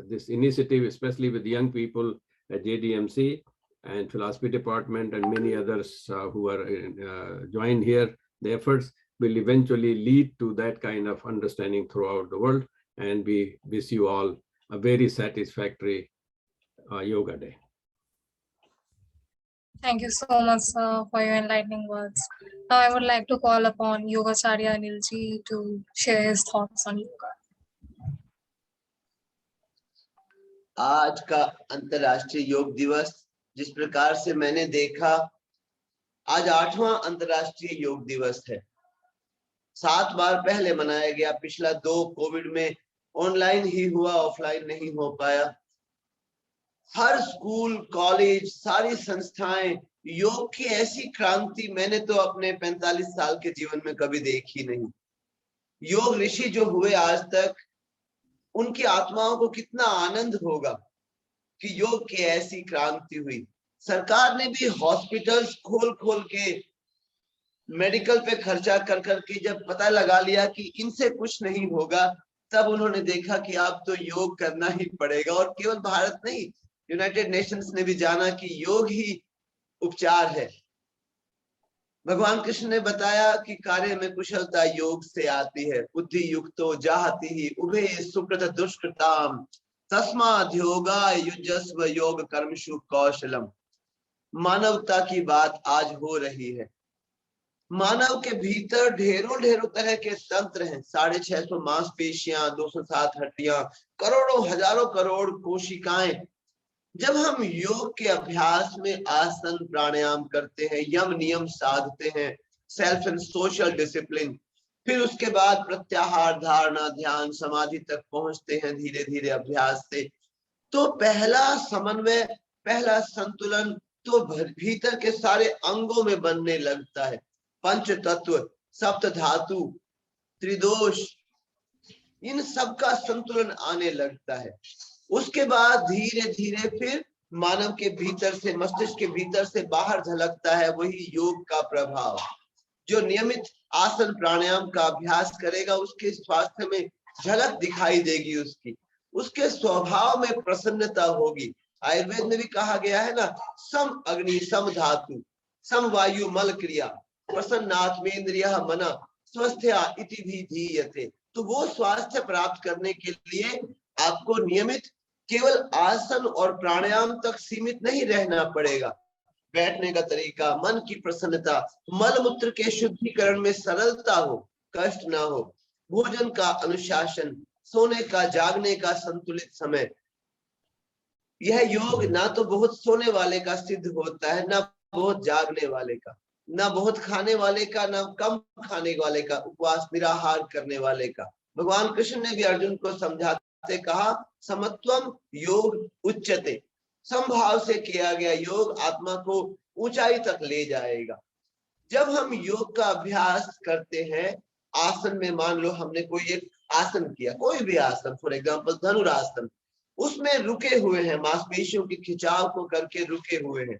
this initiative, especially with young people at Jdmc, and philosophy department and many others who are joined here, the efforts will eventually lead to that kind of understanding throughout the world. And we wish you all a very satisfactory Yoga Day. Thank you so much, sir, for your enlightening words. Now I would like to call upon Yogacharya Anilji to share his thoughts on yoga. आज का अंतर्राष्ट्रीय योग दिवस जिस प्रकार से मैंने देखा, आज 8वां अंतर्राष्ट्रीय योग दिवस है। 7 बार पहले मनाया गया, पिछला 2 कोविड में ऑनलाइन ही हुआ, ऑफलाइन नहीं हो पाया। हर स्कूल, कॉलेज, सारी संस्थाएं, योग की ऐसी क्रांति मैंने तो अपने 45 साल के जीवन में कभी देखी नहीं। योग ऋषि जो हुए आज तक, उनकी आत्माओं को कितना आनंद होगा कि योग की ऐसी क्रांति हुई। सरकार ने भी हॉस्पिटल्स खोल के मेडिकल पे खर्चा कर के जब पता लगा लिया कि इनसे कुछ नहीं होगा, तब उन्होंने देखा कि अब तो योग करना ही पड़ेगा। और केवल भारत नहीं, यूनाइटेड नेशंस ने भी जाना कि योग ही उपचार है। भगवान कृष्ण ने बताया कि कार्य में कुशलता योग से आती है। बुद्धि युक्तो जाहति ही उभे सुकृत दुष्कृताम तस्माद् योगा युजस्व योग कर्मशु कौशलम। मानवता की बात आज हो रही है। मानव के भीतर ढेरों तरह के तंत्र हैं। 650 मांसपेशियां, 207 हड्डियां, करोड़ों हजारों करोड़ कोशिकाएं। जब हम योग के अभ्यास में आसन प्राणायाम करते हैं, यम नियम साधते हैं, सेल्फ एंड सोशल डिसिप्लिन, फिर उसके बाद प्रत्याहार, धारणा, ध्यान, समाधि तक पहुंचते हैं धीरे धीरे अभ्यास से, तो पहला समन्वय, पहला संतुलन तो भीतर के सारे अंगों में बनने लगता है। पंच तत्व, सप्त धातु, त्रिदोष, इन सब का संतुलन आने लगता है। उसके बाद धीरे धीरे फिर मानव के भीतर से, मस्तिष्क के भीतर से बाहर झलकता है वही योग का प्रभाव। जो नियमित आसन प्राणायाम का अभ्यास करेगा, उसके स्वास्थ्य में झलक दिखाई देगी, उसके स्वभाव में प्रसन्नता होगी। आयुर्वेद में भी कहा गया है ना, सम अग्नि सम धातु सम वायु मल क्रिया प्रसन्नात्मेन्द्रिय मना स्वस्थया इति भी धीयते। तो वो स्वास्थ्य प्राप्त करने के लिए आपको नियमित केवल आसन और प्राणायाम तक सीमित नहीं रहना पड़ेगा। बैठने का तरीका, मन की प्रसन्नता, मल मूत्र के शुद्धिकरण में सरलता हो, कष्ट ना हो, भोजन का अनुशासन, सोने का जागने का संतुलित समय। यह योग ना तो बहुत सोने वाले का सिद्ध होता है, ना बहुत जागने वाले का, ना बहुत खाने वाले का, ना कम खाने वाले का, उपवास निराहार करने वाले का। भगवान कृष्ण ने भी अर्जुन को समझाते कहा, समत्वम योग उच्चते। समभाव से किया गया योग आत्मा को ऊंचाई तक ले जाएगा। जब हम योग का अभ्यास करते हैं, आसन में मान लो हमने कोई एक आसन किया, कोई भी आसन, फॉर एग्जाम्पल धनुरासन, उसमें रुके हुए हैं, मांसपेशियों के खिंचाव को करके रुके हुए हैं।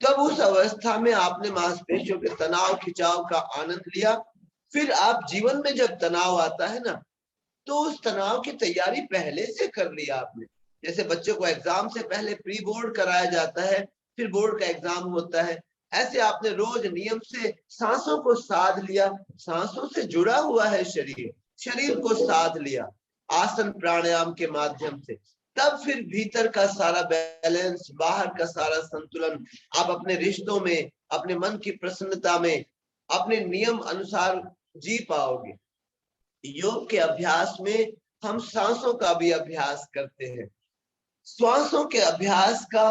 तब उस अवस्था में आपने मांसपेशियों के तनाव खिंचाव का आनंद लिया। फिर आप जीवन में जब तनाव आता है ना, तो उस तनाव की तैयारी पहले से कर लिया आपने। जैसे बच्चों को एग्जाम से पहले प्री बोर्ड कराया जाता है, फिर बोर्ड का एग्जाम होता है, ऐसे आपने रोज नियम से सांसों को साध लिया। सांसों से जुड़ा हुआ है शरीर को साध लिया आसन प्राणायाम के माध्यम से। तब फिर भीतर का सारा बैलेंस, बाहर का सारा संतुलन आप अपने रिश्तों में, अपने मन की प्रसन्नता में, अपने नियम अनुसार जी पाओगे। योग के अभ्यास में हम सांसों का भी अभ्यास करते हैं। श्वासों के अभ्यास का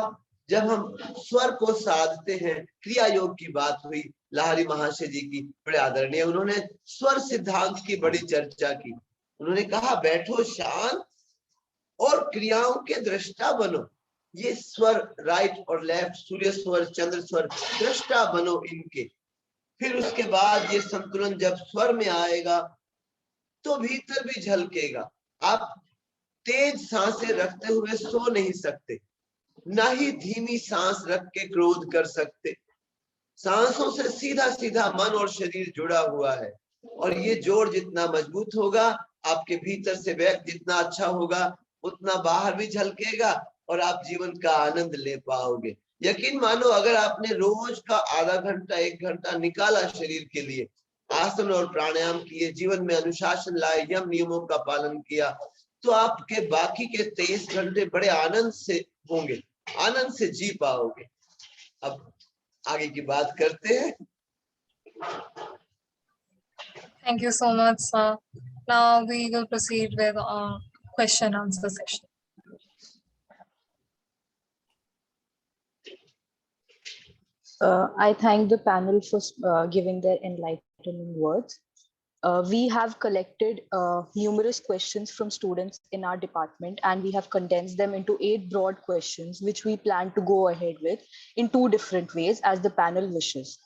जब हम स्वर को साधते हैं, क्रिया योग की बात हुई लाहरी महाशय जी की, बड़े आदरणीय, उन्होंने स्वर सिद्धांत की बड़ी चर्चा की। उन्होंने कहा बैठो शांत और क्रियाओं के दृष्टा बनो। ये स्वर राइट और लेफ्ट, सूर्य स्वर, चंद्र स्वर, दृष्टा बनो इनके। फिर उसके बाद ये संतुलन जब स्वर में आएगा तो भीतर भी झलकेगा। आप तेज सांसें रखते हुए सो नहीं सकते, ना ही धीमी सांस रख के क्रोध कर सकते। सांसों से सीधा सीधा मन और शरीर जुड़ा हुआ है, और ये जोड़ जितना मजबूत होगा, आपके भीतर से व्यक्त जितना अच्छा होगा, उतना बाहर भी झलकेगा और आप जीवन का आनंद ले पाओगे। यकीन मानो, अगर आपने रोज का आधा घंटा 1 घंटा निकाला शरीर के लिए, आसन और प्राणायाम किए, जीवन में अनुशासन लाए, यम नियमों का पालन किया, तो आपके बाकी के 23 घंटे बड़े आनंद से होंगे, आनंद से जी पाओगे। अब आगे की बात करते हैं। Thank you so much, sir. Now we will proceed with our question answer session. I thank the panel for giving their enlightening words. We have collected numerous questions from students in our department, and we have condensed them into 8 broad questions, which we plan to go ahead with in 2 different ways as the panel wishes.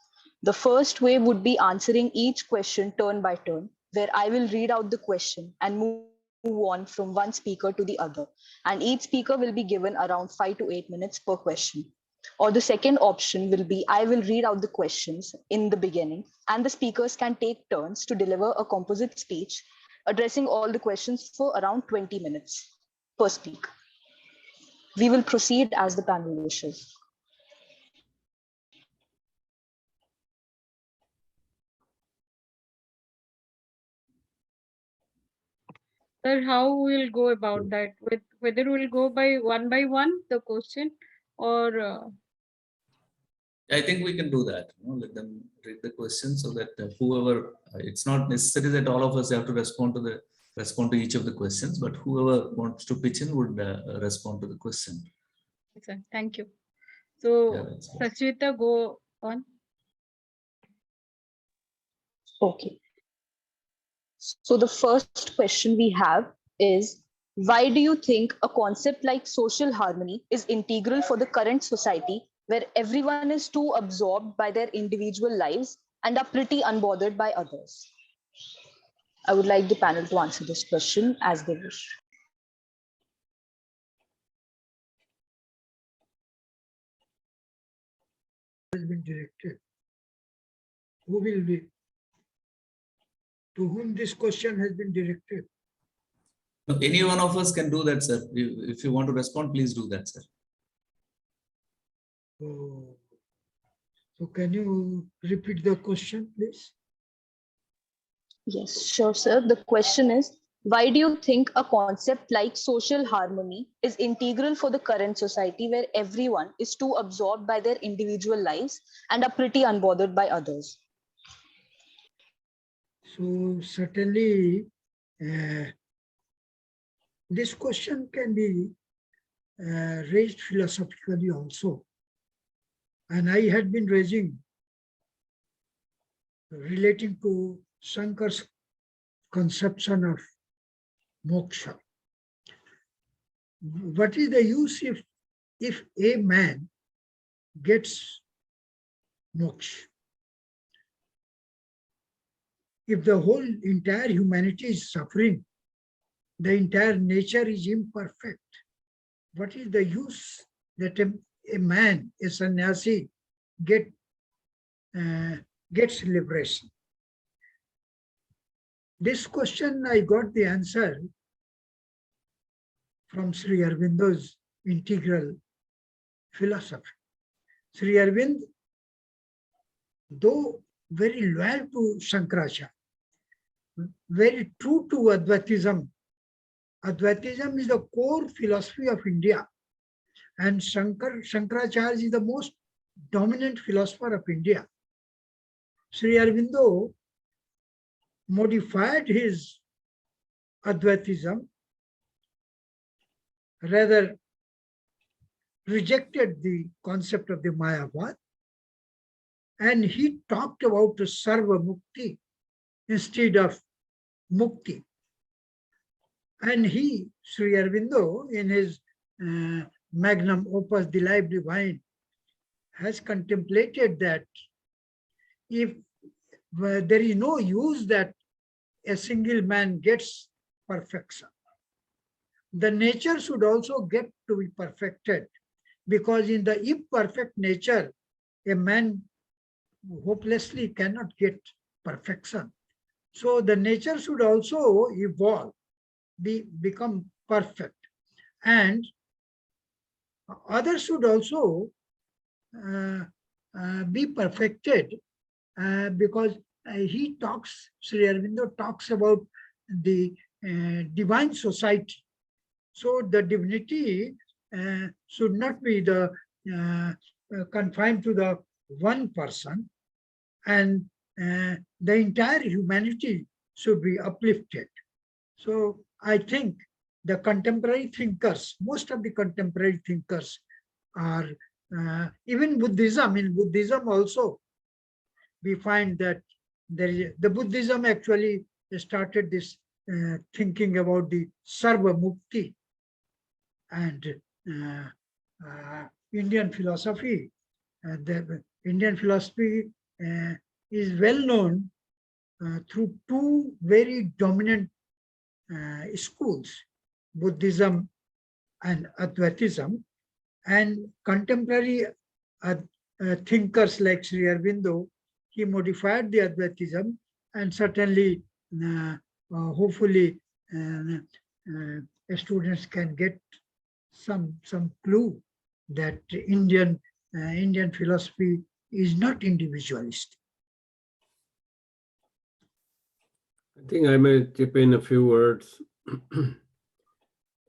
The first way would be answering each question turn by turn, where I will read out the question and move on from one speaker to the other. And each speaker will be given around 5 to 8 minutes per question. Or the second option will be I will read out the questions in the beginning, and the speakers can take turns to deliver a composite speech addressing all the questions for around 20 minutes per speaker. We will proceed as the panel wishes. Sir, how we'll go about that? Whether we'll go by one the question, or I think we can do that. Let them read the question so that whoever, it's not necessary that all of us have to respond to each of the questions, but whoever wants to pitch in would respond to the question. sir, thank you. So, Yeah, that's good. Sachita, go on. Okay. So the first question we have is, why do you think a concept like social harmony is integral for the current society where everyone is too absorbed by their individual lives and are pretty unbothered by others? I would like the panel to answer this question as they wish. Has been directed. Who will be? To whom this question has been directed? No, any one of us can do that, sir. If you want to respond, please do that, sir. So can you repeat the question, please? Yes, sure, sir. The question is, why do you think a concept like social harmony is integral for the current society where everyone is too absorbed by their individual lives and are pretty unbothered by others? So certainly, this question can be raised philosophically also. And I had been raising relating to Shankar's conception of moksha. What is the use if a man gets moksha? If the whole entire humanity is suffering, the entire nature is imperfect, what is the use that a man, a sannyasi, gets liberation? This question, I got the answer from Sri Aurobindo's integral philosophy. Sri Aurobindo, though very loyal to Shankaracharya, very true to Advaitism. Advaitism is the core philosophy of India, and Shankaracharya is the most dominant philosopher of India. Sri Aurobindo modified his Advaitism, rather rejected the concept of the Mayavad, and he talked about the Sarva Mukti instead of Mukti. And he, Sri Aurobindo, in his magnum opus, The Life Divine, has contemplated that if there is no use that a single man gets perfection, the nature should also get to be perfected, because in the imperfect nature, a man hopelessly cannot get perfection. So the nature should also evolve, become perfect. And others should also be perfected, because Sri Aurobindo talks about the divine society. So the divinity should not be confined to the one person, and the entire humanity should be uplifted. So I think the contemporary thinkers, most of the contemporary thinkers are, even Buddhism, in Buddhism also, we find that the Buddhism actually started this thinking about the Sarva Mukti, and Indian philosophy. The Indian philosophy is well known through two very dominant schools, Buddhism and Advaitism, and contemporary thinkers like Sri Aurobindo, he modified the Advaitism, and certainly, hopefully, students can get some clue that Indian philosophy is not individualist. I think I may chip in a few words.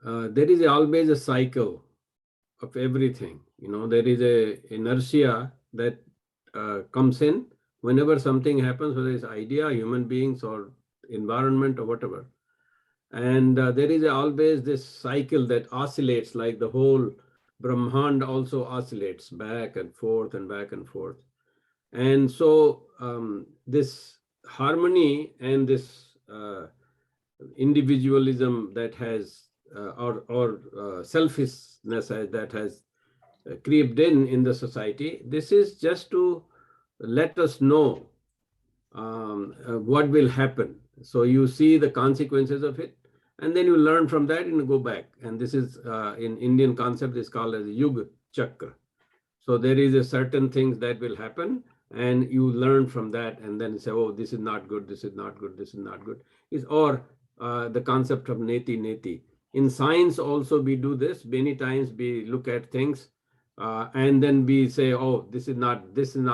There is always a cycle of everything. You know, there is a inertia that comes in whenever something happens, whether it's idea, human beings, or environment, or whatever. And there is always this cycle that oscillates, like the whole Brahmand also oscillates back and forth and back and forth. And so this harmony and this individualism that has, or selfishness that has creeped in the society, this is just to let us know what will happen. So you see the consequences of it, and then you learn from that and you go back. And this is in Indian concept is called as Yuga Chakra. So there is a certain things that will happen, and you learn from that, and then say, oh, this is not good, this is not good, this is not good. Or the concept of neti. In science also we do this. Many times we look at things and then we say, oh, this is not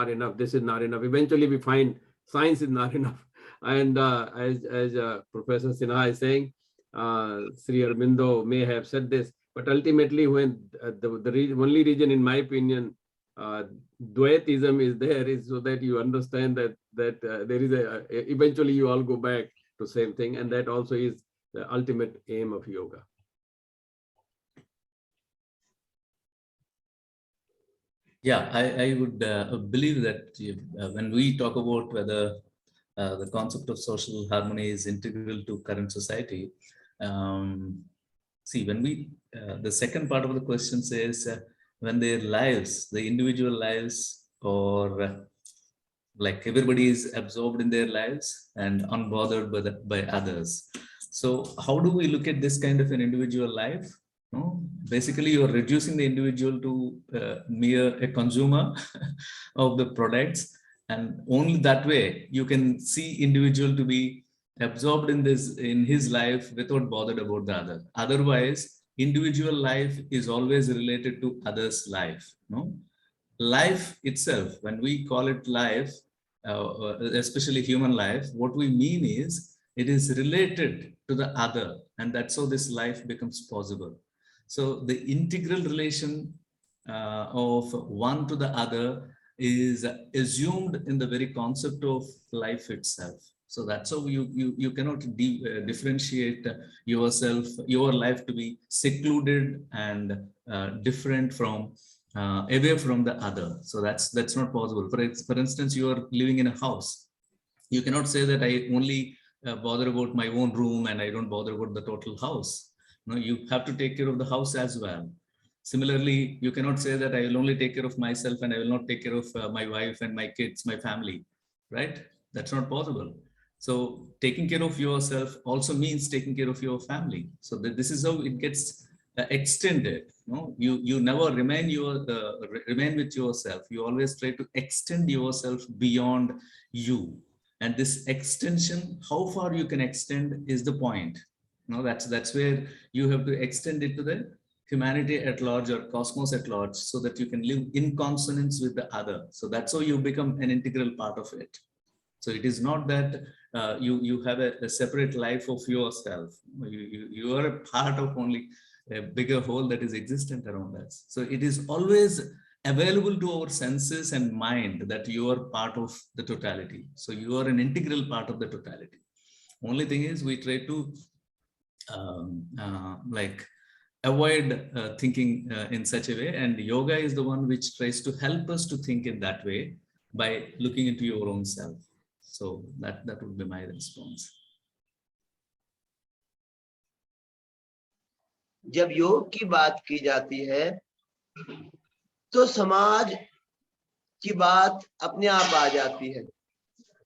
enough, this is not enough. Eventually we find science is not enough. And as Professor Sinha is saying, Sri Aurobindo may have said this, but ultimately when the only reason, in my opinion, Dvaitism is there is so that you understand that there is eventually you all go back to same thing, and that also is the ultimate aim of yoga. Yeah, I would believe that when we talk about whether the concept of social harmony is integral to current society, see, when we, the second part of the question says, when their lives, the individual lives, or like everybody is absorbed in their lives and unbothered by others. So how do we look at this kind of an individual life? No? Basically, you're reducing the individual to mere a consumer of the products, and only that way you can see individual to be absorbed in his life without bothered about the other. Otherwise, individual life is always related to others' life. No? Life itself, when we call it life, especially human life, what we mean is it is related to the other, and that's how this life becomes possible. So the integral relation of one to the other is assumed in the very concept of life itself. So that's how you cannot differentiate yourself, your life to be secluded and different from away from the other. So that's not possible. For instance, you are living in a house. You cannot say that I only bother about my own room and I don't bother about the total house. No, you have to take care of the house as well. Similarly, you cannot say that I will only take care of myself and I will not take care of my wife and my kids, my family, right? That's not possible. So taking care of yourself also means taking care of your family. So this is how it gets extended. No, you never remain with yourself. You always try to extend yourself beyond you. And this extension, how far you can extend is the point. No, that's where you have to extend it to the humanity at large or cosmos at large, so that you can live in consonance with the other. So that's how you become an integral part of it. So it is not that you have a separate life of yourself. You are a part of only a bigger whole that is existent around us. So it is always available to our senses and mind that you are part of the totality. So you are an integral part of the totality. Only thing is we try to like avoid thinking in such a way, and yoga is the one which tries to help us to think in that way by looking into your own self. So that would be my response. जब योग की बात की जाती है तो समाज की बात अपने आप आ जाती है.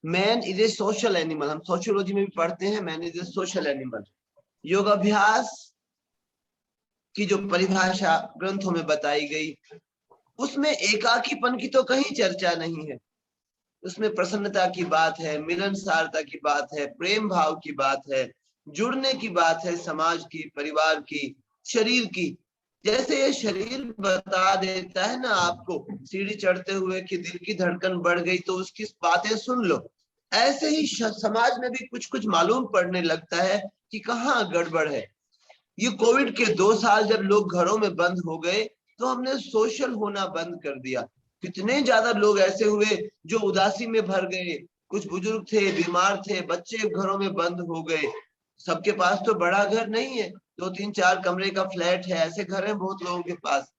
Man is a social animal. हम सोशियोलॉजी में भी पढ़ते हैं, man is a social animal. योगाभ्यास की जो परिभाषा ग्रंथों में बताई गई, उसमें एकाकीपन की तो कहीं चर्चा नहीं है. उसमें प्रसन्नता की बात है, मिलनसारता की बात है, प्रेम भाव की बात है, जुड़ने की बात है, समाज की, परिवार की, शरीर की. जैसे ये शरीर बता देता है ना आपको सीढ़ी चढ़ते हुए कि दिल की धड़कन बढ़ गई तो उसकी बातें सुन लो, ऐसे ही समाज में भी कुछ कुछ मालूम पड़ने लगता है कि कहाँ गड़बड़ है. ये कोविड के 2 साल जब लोग घरों में बंद हो गए तो हमने सोशल होना बंद कर दिया. कितने ज्यादा लोग ऐसे हुए जो उदासी में भर गए. कुछ बुजुर्ग थे, बीमार थे, बच्चे घरों में बंद हो गए. सबके पास तो बड़ा घर नहीं है, 2-3-4 कमरे का फ्लैट है, ऐसे घर है बहुत लोगों के पास.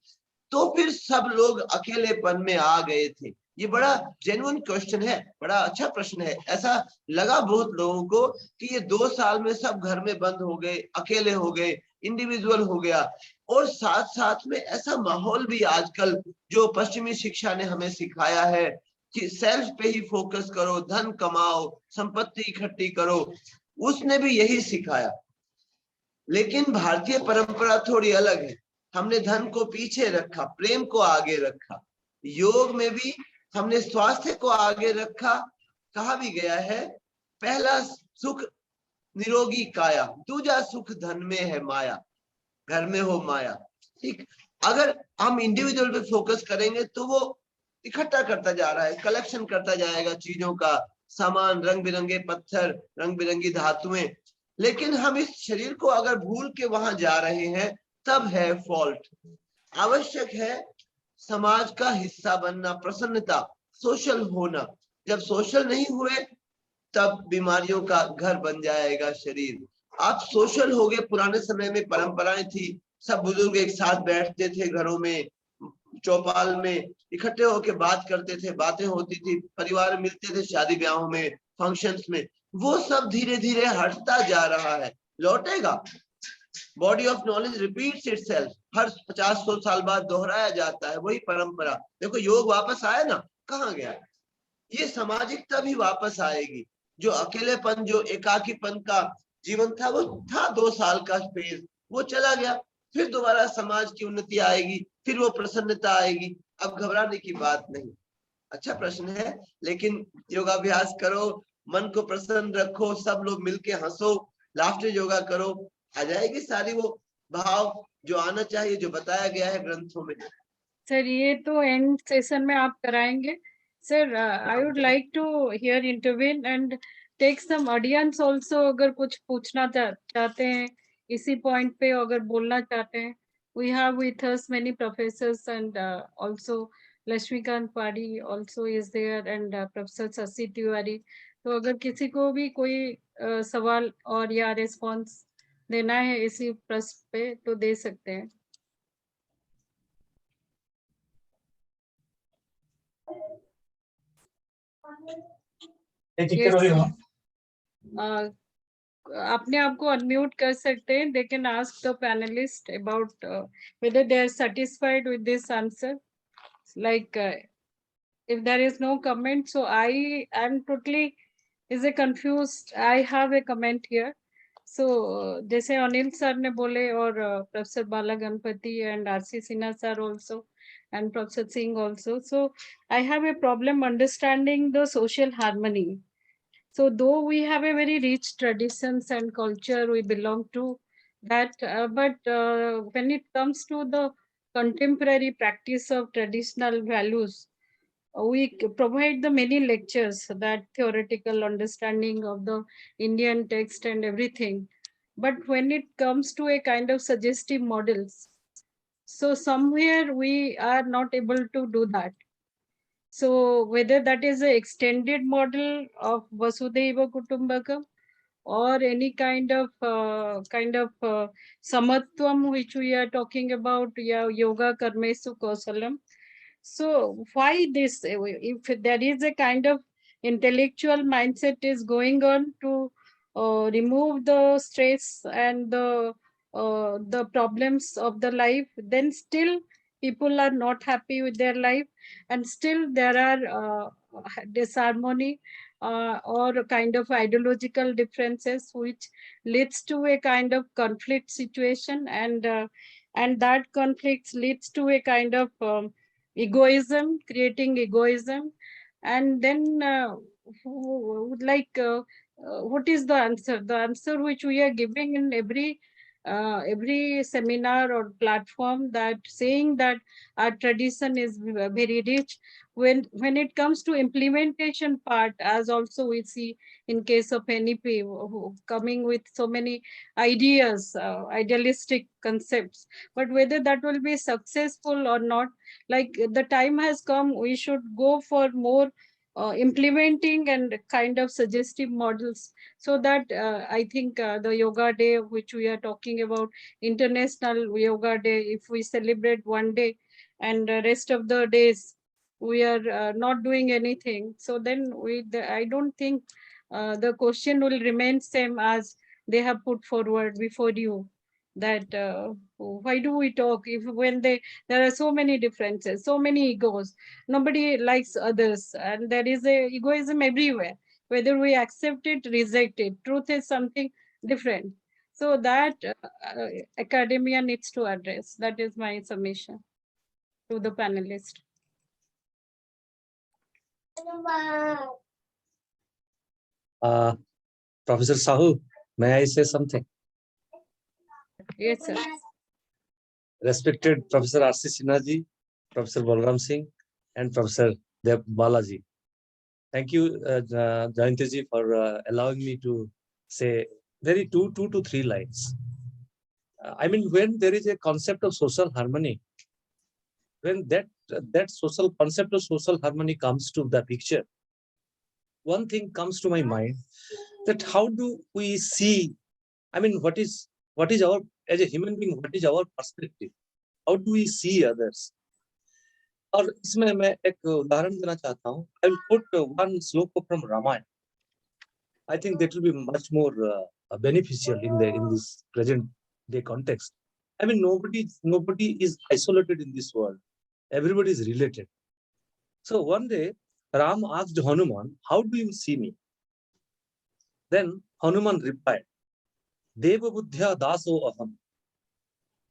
तो फिर सब लोग अकेलेपन में आ गए थे. ये बड़ा जेन्युइन क्वेश्चन है, बड़ा अच्छा प्रश्न है. ऐसा लगा बहुत लोगों को कि ये 2 साल में सब घर में बंद हो गए, अकेले हो गए, इंडिविजुअल हो गया. और साथ साथ में ऐसा माहौल भी आजकल जो पश्चिमी शिक्षा ने हमें सिखाया है कि सेल्फ पे ही फोकस करो, धन कमाओ, संपत्ति इकट्ठी करो, उसने भी यही सिखाया. लेकिन भारतीय परंपरा थोड़ी अलग है. हमने धन को पीछे रखा, प्रेम को आगे रखा. योग में भी हमने स्वास्थ्य को आगे रखा. कहा भी गया है, पहला सुख निरोगी काया, दूजा सुख धन में है माया, घर में हो माया. ठीक, अगर हम इंडिविजुअल पे फोकस करेंगे तो वो इकट्ठा करता जा रहा है, कलेक्शन करता जाएगा चीजों का, सामान, रंग बिरंगे पत्थर, रंग बिरंगी धातुएं. लेकिन हम इस शरीर को अगर भूल के वहां जा रहे हैं तब है फॉल्ट. आवश्यक है समाज का हिस्सा बनना, प्रसन्नता, सोशल होना. जब सोशल नहीं हुए तब बीमारियों का घर बन जाएगा शरीर. आप सोशल हो गए. पुराने समय में परंपराएं थी, सब बुजुर्ग एक साथ बैठते थे घरों में, चौपाल में इकट्ठे होकर बात करते थे, बातें होती थी, परिवार मिलते थे शादी ब्याहों में, फंक्शंस में. वो सब धीरे धीरे हटता जा रहा है. लौटेगा. Body of knowledge repeats itself. हर 50-100 साल बाद दोहराया जाता है वही परंपरा. देखो योग वापस आया ना, कहाँ गया. ये सामाजिकता भी वापस आएगी. जो अकेलेपन, जो एकाकीपन का जीवन था, वो था 2 साल का फेज, वो चला गया. फिर दोबारा समाज की उन्नति आएगी, फिर वो प्रसन्नता आएगी. अब घबराने की बात नहीं. अच्छा प्रश्न है. लेकिन योगाभ्यास करो, मन को प्रसन्न रखो, सब लोग मिलके हंसो, लाफ्टर योगा करो, आ जाएगी सारी वो भाव जो आना चाहिए, जो बताया गया है ग्रंथों में. सर ये तो एंड सेशन में आप कराएंगे. Sir I would like to hear intervene and take some audience also. अगर कुछ पूछना चाहते हैं इसी पॉइंट पे, अगर बोलना चाहते हैं. We have with us many professors and also Laxmikant Padi also is there and professor Shashi Tiwari. तो अगर किसी को भी कोई सवाल और या रिस्पॉन्स देना है इसी प्रश्न पे तो दे सकते हैं. अपने आप को अनम्यूट कर सकते हैं. They can ask the panelist about whether they are satisfied with this answer. Like if there is no comment, so I am totally is a confused. I have a comment here. So जैसे Anil sir ने बोले और professor Bala Ganpati and RC Sinha sir also and Professor Singh also. So I have a problem understanding the social harmony. So though we have a very rich traditions and culture, we belong to that but when it comes to the contemporary practice of traditional values, we provide the many lectures, that theoretical understanding of the Indian text and everything. But when it comes to a kind of suggestive models, so somewhere we are not able to do that. So whether that is an extended model of Vasudhaiva Kutumbakam or any kind of samatvam which we are talking about, yeah, yoga karmesu kausalam. So why this? If there is a kind of intellectual mindset is going on to remove the stress and the problems of the life, then still people are not happy with their life, and still there are disharmony or a kind of ideological differences which leads to a kind of conflict situation, and that conflicts leads to a kind of egoism, creating egoism. And then what is the answer? The answer which we are giving in every seminar or platform, that saying that our tradition is very rich. When it comes to implementation part, as also we see in case of NEP, coming with so many ideas, idealistic concepts, but whether that will be successful or not, like the time has come, we should go for more implementing and kind of suggestive models, so that I think the yoga day which we are talking about, international yoga day, if we celebrate one day and the rest of the days we are not doing anything, so then I don't think the question will remain same as they have put forward before you, that why do we talk if when there are so many differences, so many egos, nobody likes others, and there is a egoism everywhere, whether we accept it, reject it, truth is something different. So that academia needs to address. That is my submission to the panelists. Professor Sahu, may I say something? Yes, sir. Respected Professor R.C. Sinha ji, Professor Balram Singh, and Professor Dev Balaji. Thank you, Jayanti ji, for allowing me to say very two to three lines. I mean, when there is a concept of social harmony, when that social concept of social harmony comes to the picture, one thing comes to my mind, that how do we see, I mean, what is our, as a human being, what is our perspective? How do we see others? और इसमें मैं एक उदाहरण देना चाहता हूँ. I will put one sloka from Ramayana. I think that will be much more beneficial in this present day context. I mean, nobody is isolated in this world. Everybody is related. So one day, Ram asked Hanuman, "How do you see me?" Then Hanuman replied, "Deva buddhya daso aham,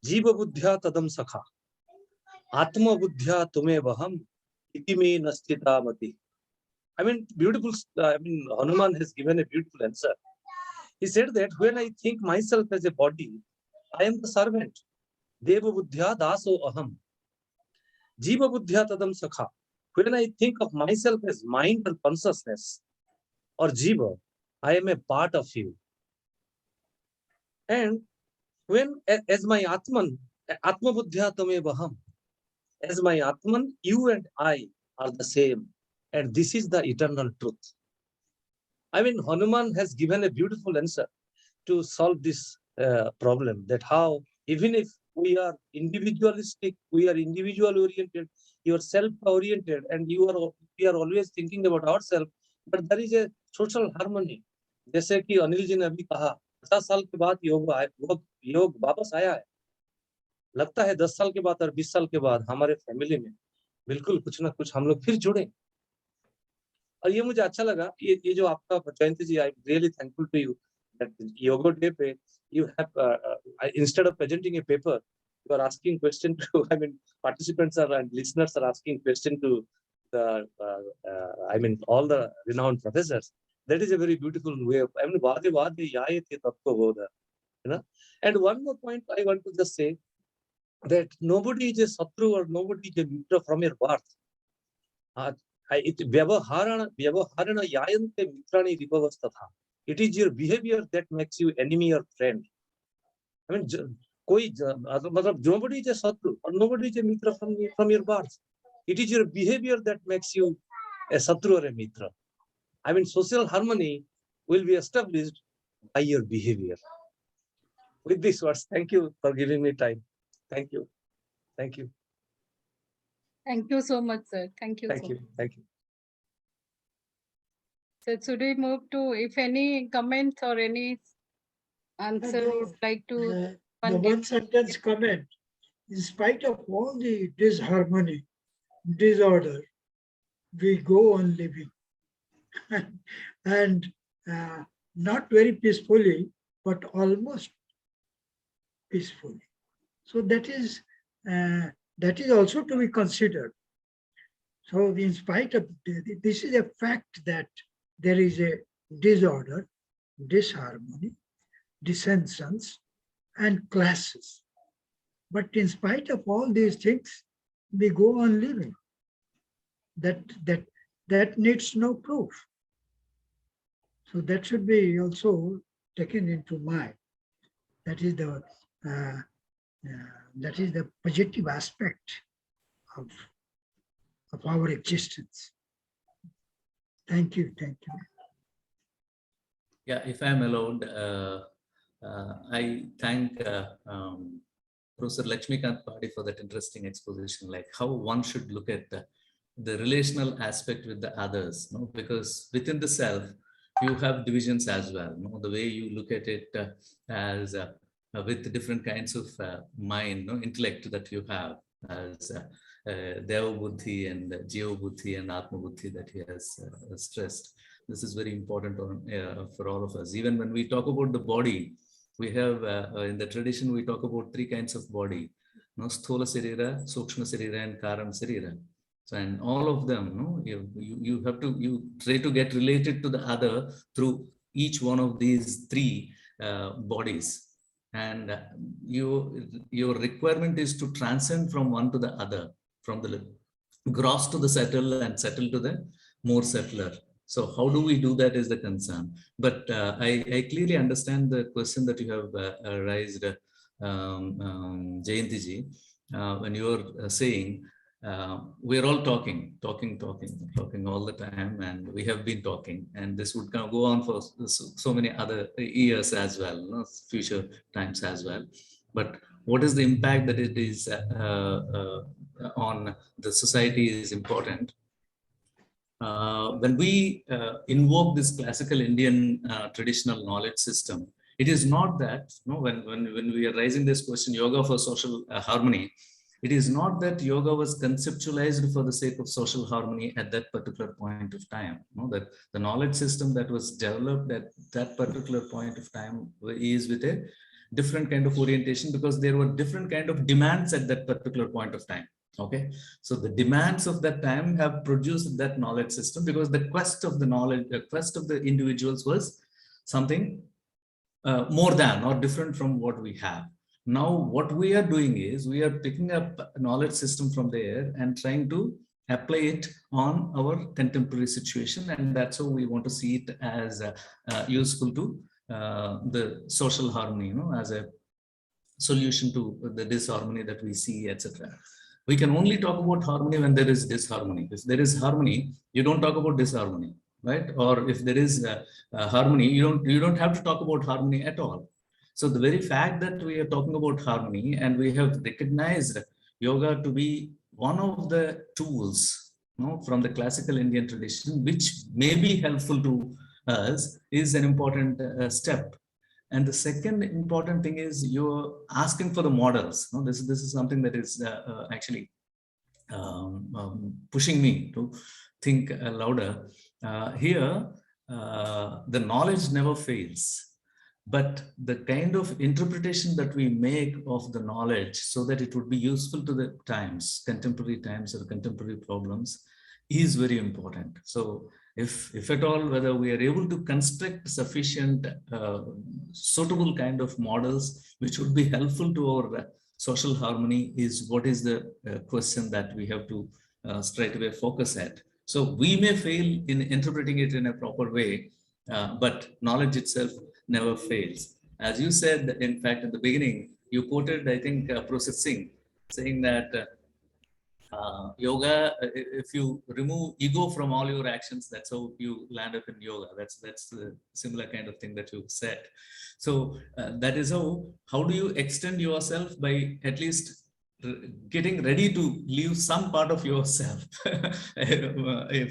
jiva buddhya tadam sakha, atma buddhya tume vaham, iti me nastita mati." I mean, beautiful. Hanuman has given a beautiful answer. He said that when I think myself as a body, I am the servant. Deva buddhya daso aham, jiva buddhya tadam sakha. When I think of myself as mind or consciousness, or jiva, I am a part of you. And when, as my Atman, Atma buddhya tame vaham, as my Atman, you and I are the same. And this is the eternal truth. I mean, Hanuman has given a beautiful answer to solve this problem, that how, even if we are individualistic, we are individual oriented, you are self oriented, and we are always thinking about ourselves, but there is a social harmony. जैसे कि अनिल जी ने अभी कहा, 50 साल के बाद योग वापस आया है. लगता है 10 साल के बाद और 20 साल के बाद हमारे फैमिली में बिल्कुल कुछ ना कुछ हम लोग फिर जुड़े. और ये मुझे अच्छा लगा, ये जो आपका Jayanti ji, I am really thankful to you that yoga day pe you have instead of presenting a paper, you are asking question to, I mean, participants are and listeners are asking question to the I mean, all the renowned professors. That is a very beautiful way of, I mean, vade yayate tatva bodha. you know. And one more point I want to just say, that nobody is a Satru or nobody is a Mitra from your birth. It is your behavior that makes you enemy or friend. I mean, nobody is a Satru or nobody is a Mitra from your birth. It is your behavior that makes you a Satru or a Mitra. I mean, social harmony will be established by your behavior. With these words, thank you for giving me time. Thank you. Thank you. Thank you so much, sir. Thank you. Thank you. Thank you. So should we move to, if any comments or any answer No, would like to? The one sentence comment, in spite of all the disharmony, disorder, we go on living. And not very peacefully, but almost peacefully. So that is also to be considered. So in spite of this is a fact that there is a disorder, disharmony, dissensions, and classes. But in spite of all these things, we go on living. That needs no proof. So that should be also taken into mind. That is the positive aspect of our existence. Thank you. Thank you. Yeah, if I'm allowed, I thank Professor Lakshmikant Padi for that interesting exposition, like how one should look at the relational aspect with the others, no? Because within the self, you have divisions as well. No? The way you look at it as with the different kinds of mind, no? Intellect that you have as Deva Buddhi and Jeo Buddhi and Atma Buddhi that he has stressed. This is very important for all of us. Even when we talk about the body, we have in the tradition, we talk about three kinds of body, no? Sthola Sarira, Sukshma Sarira, and Karan Sarira. So, and all of them, no? you try to get related to the other through each one of these three bodies. And your requirement is to transcend from one to the other, from the gross to the subtle and subtle to the more subtler. So how do we do that is the concern. But I clearly understand the question that you have raised, Jayanti ji, when you are saying, we're all talking all the time, and we have been talking, and this would go on for so many other years as well, no? Future times as well. But what is the impact that it is on the society is important. When we invoke this classical Indian traditional knowledge system, it is not that, no, when we are raising this question, yoga for social harmony, it is not that yoga was conceptualized for the sake of social harmony at that particular point of time. No, that the knowledge system that was developed at that particular point of time is with a different kind of orientation, because there were different kind of demands at that particular point of time. Okay, so the demands of that time have produced that knowledge system, because the quest of the knowledge, the quest of the individuals was something more than or different from what we have. Now, what we are doing is we are picking up a knowledge system from there and trying to apply it on our contemporary situation. And that's how we want to see it as useful to the social harmony, you know, as a solution to the disharmony that we see, etc. We can only talk about harmony when there is disharmony. If there is harmony, you don't talk about disharmony, right? Or if there is harmony, you don't have to talk about harmony at all. So the very fact that we are talking about harmony, and we have recognized yoga to be one of the tools, you know, from the classical Indian tradition, which may be helpful to us, is an important step. And the second important thing is you're asking for the models. No, this is something that is actually pushing me to think louder. Here, the knowledge never fails. But the kind of interpretation that we make of the knowledge so that it would be useful to the times, contemporary times or contemporary problems, is very important. So if at all, whether we are able to construct sufficient suitable kind of models which would be helpful to our social harmony is what is the question that we have to straight away focus at. So we may fail in interpreting it in a proper way, but knowledge itself never fails. As you said, in fact, at the beginning, you quoted, I think, processing, saying that yoga, if you remove ego from all your actions, that's how you land up in yoga. That's the similar kind of thing that you said. So that is how do you extend yourself by at least getting ready to leave some part of yourself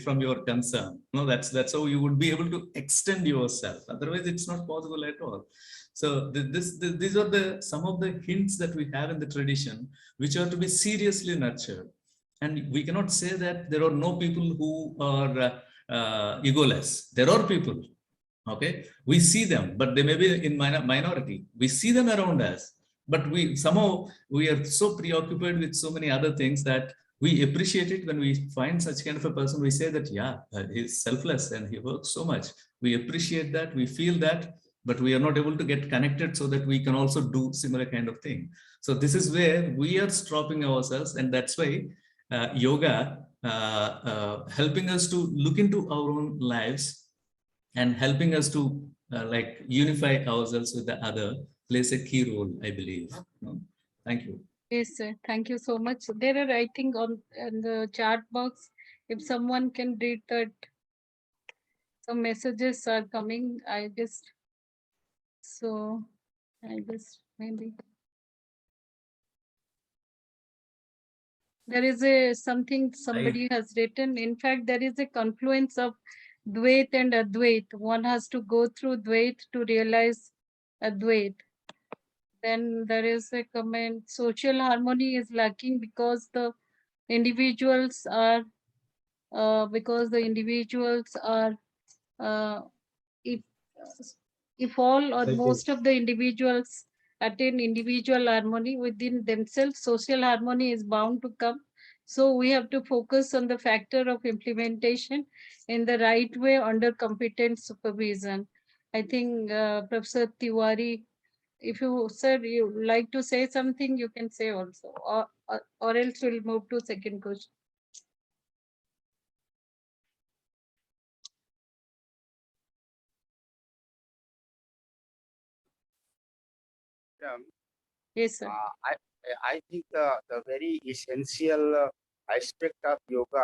from your concern. No, that's how you would be able to extend yourself. Otherwise, it's not possible at all. So these are some of the hints that we have in the tradition, which are to be seriously nurtured. And we cannot say that there are no people who are egoless. There are people, okay? We see them, but they may be in minority. We see them around us, but we somehow we are so preoccupied with so many other things that we appreciate it when we find such kind of a person. We say that, yeah, he's selfless and he works so much. We appreciate that, we feel that, but we are not able to get connected so that we can also do similar kind of thing. So this is where we are stopping ourselves, and that's why yoga helping us to look into our own lives and helping us to like unify ourselves with the other plays a key role, I believe. No? Thank you. Yes, sir. Thank you so much. There are, I think, on in the chat box, if someone can read that, some messages are coming. I just maybe there is a something somebody has written. In fact, there is a confluence of Dvait and Advait. One has to go through Dvait to realize Advait. Then there is a comment, social harmony is lacking because the individuals are if all or most of the individuals attain individual harmony within themselves, social harmony is bound to come. So we have to focus on the factor of implementation in the right way under competent supervision. I think Professor Tiwari, if you said you like to say something, you can say also, or else we'll move to second question. Yes, sir. I think the very essential aspect of yoga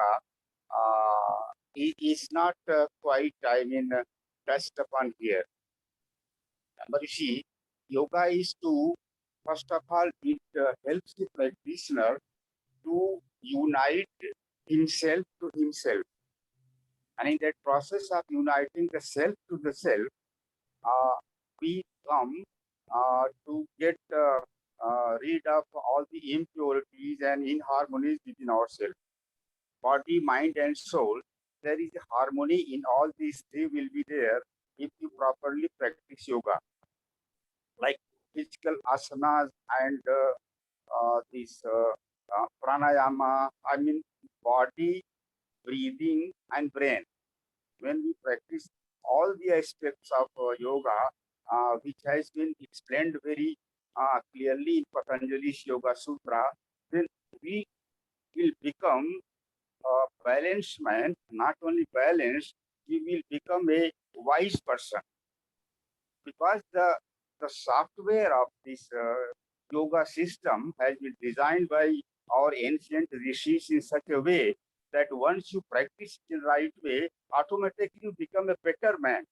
is not quite, touched upon here. But you see, yoga is to, first of all, it helps the practitioner to unite himself to himself. And in that process of uniting the self to the self, we come to get rid of all the impurities and inharmonies within ourselves. Body, mind, and soul, there is a harmony in all these three will be there if you properly practice yoga. Like physical asanas and this pranayama, body, breathing, and brain. When we practice all the aspects of yoga, which has been explained very clearly in Patanjali's Yoga Sutra, then we will become a balanced man. Not only balanced, we will become a wise person. Because the software of this yoga system has been designed by our ancient rishis in such a way that once you practice it in the right way, automatically you become a better man.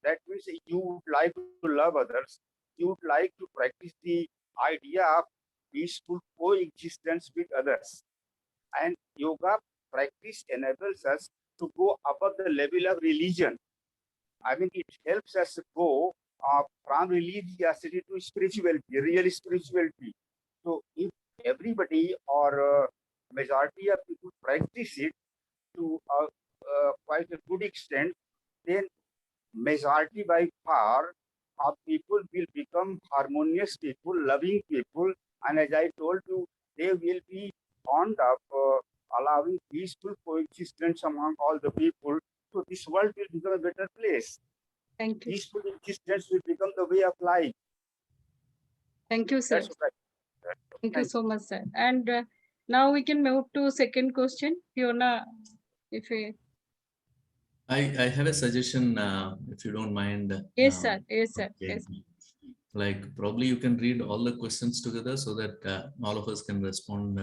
That means you would like to love others, you would like to practice the idea of peaceful coexistence with others. And yoga practice enables us to go above the level of religion. It helps us go from religiosity to spirituality, real spirituality. So if everybody or majority of people practice it to quite a good extent, then majority by far of people will become harmonious people, loving people, and as I told you, they will be fond of allowing peaceful coexistence among all the people So this world will become a better place. Thank you. Peaceful existence will become the way of life. Thank you, sir. That's what Thank you so much, sir. And now we can move to second question. Fiona, if we... I have a suggestion, if you don't mind. Yes, sir. Yes, sir. Okay. Yes. Like probably you can read all the questions together so that all of us can respond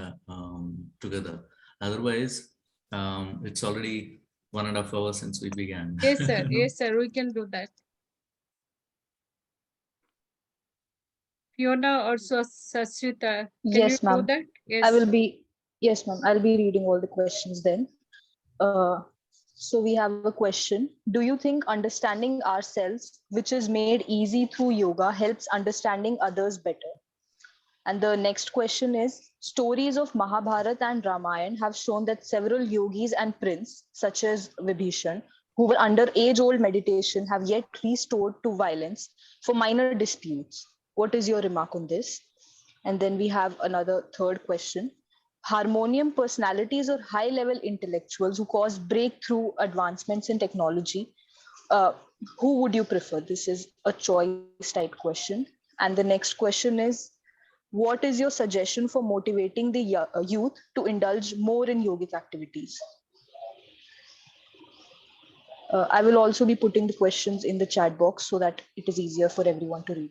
together. Otherwise, it's already 1.5 hours since we began. Yes, sir. Yes, sir. We can do that. Fiona or Sasrita, can Yes, you do ma'am. that? Yes. I will be, yes, ma'am. I'll be reading all the questions then. So we have a question. Do you think understanding ourselves, which is made easy through yoga, helps understanding others better? And the next question is, stories of Mahabharata and Ramayana have shown that several yogis and princes, such as Vibhishan, who were under age-old meditation, have yet restored to violence for minor disputes. What is your remark on this? And then we have another third question. Harmonium personalities or high-level intellectuals who cause breakthrough advancements in technology, who would you prefer? This is a choice type question. And the next question is, what is your suggestion for motivating the youth to indulge more in yogic activities? I will also be putting the questions in the chat box so that it is easier for everyone to read.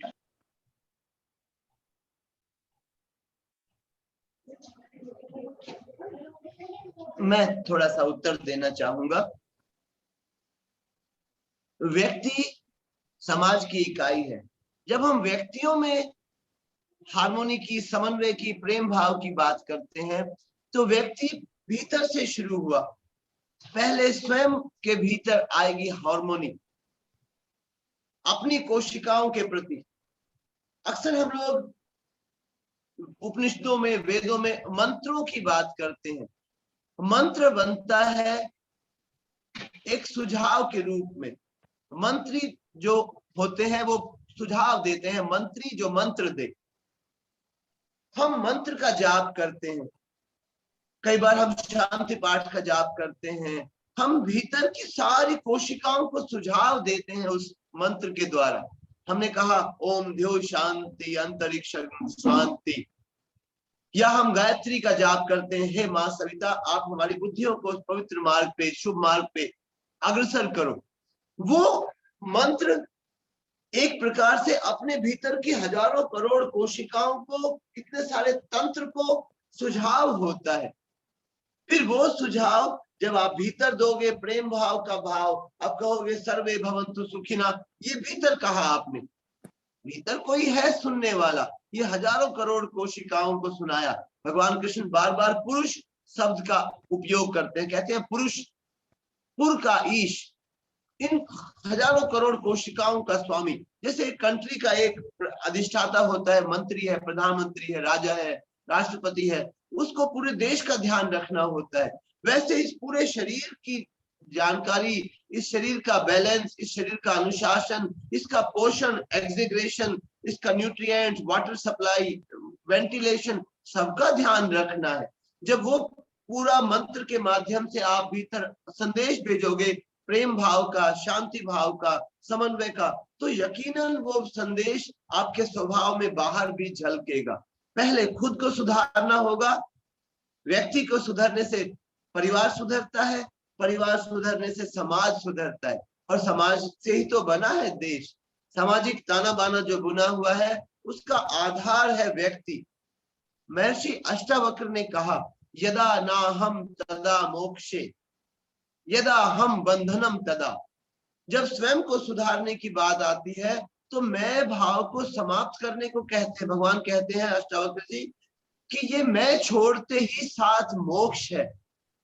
मैं थोड़ा सा उत्तर देना चाहूंगा। व्यक्ति समाज की इकाई है। जब हम व्यक्तियों में हार्मोनी की, समन्वय की, प्रेम भाव की बात करते हैं तो व्यक्ति भीतर से शुरू हुआ। पहले स्वयं के भीतर आएगी हार्मोनी अपनी कोशिकाओं के प्रति। अक्सर हम लोग उपनिषदों में, वेदों में मंत्रों की बात करते हैं। मंत्र बनता है एक सुझाव के रूप में। मंत्री जो होते हैं वो सुझाव देते हैं, मंत्री जो मंत्र दे। हम मंत्र का जाप करते हैं, कई बार हम शांति पाठ का जाप करते हैं। हम भीतर की सारी कोशिकाओं को सुझाव देते हैं उस मंत्र के द्वारा। हमने कहा ओम द्यो शांति अंतरिक्ष शांति, या हम गायत्री का जाप करते हैं, हे मां सविता आप हमारी बुद्धियों को पवित्र मार्ग पे, शुभ मार्ग पे अग्रसर करो। वो मंत्र एक प्रकार से अपने भीतर की हजारों करोड़ कोशिकाओं को, इतने सारे तंत्र को सुझाव होता है। फिर वो सुझाव जब आप भीतर दोगे, प्रेम भाव का भाव, आप कहोगे सर्वे भवन्तु सुखिना, ये भीतर कहा आपने, भीतर कोई है सुनने वाला। ये हजारों करोड़ कोशिकाओं को सुनाया। भगवान कृष्ण बार बार पुरुष शब्द का उपयोग करते हैं, कहते हैं पुरुष, पुर का ईश, इन हजारों करोड़ कोशिकाओं का स्वामी। जैसे एक कंट्री का एक अधिष्ठाता होता है, मंत्री है, प्रधानमंत्री है, राजा है, राष्ट्रपति है, उसको पूरे देश का ध्यान रखना होता है। वैसे इस पूरे शरीर की जानकारी, इस शरीर का बैलेंस, इस शरीर का अनुशासन, इसका पोषण, एक्सिग्रेशन, इसका न्यूट्रिएंट, वाटर सप्लाई, वेंटिलेशन, सबका ध्यान रखना है। जब वो पूरा मंत्र के माध्यम से आप भीतर संदेश भेजोगे प्रेम भाव का, शांति भाव का, समन्वय का, तो यकीनन वो संदेश आपके स्वभाव में बाहर भी झलकेगा। पहले खुद को सुधारना होगा। व्यक्ति को सुधरने से परिवार सुधरता है, परिवार सुधरने से समाज सुधरता है, और समाज से ही तो बना है देश। सामाजिक ताना बाना जो बुना हुआ है उसका आधार है व्यक्ति। महर्षि अष्टावक्र ने कहा यदा नाहम तदा मोक्षे, यदा हम बंधनम तदा। जब स्वयं को सुधारने की बात आती है तो मैं भाव को समाप्त करने को कहते हैं। भगवान कहते हैं अष्टावक्र जी कि ये मैं छोड़ते ही साथ मोक्ष है,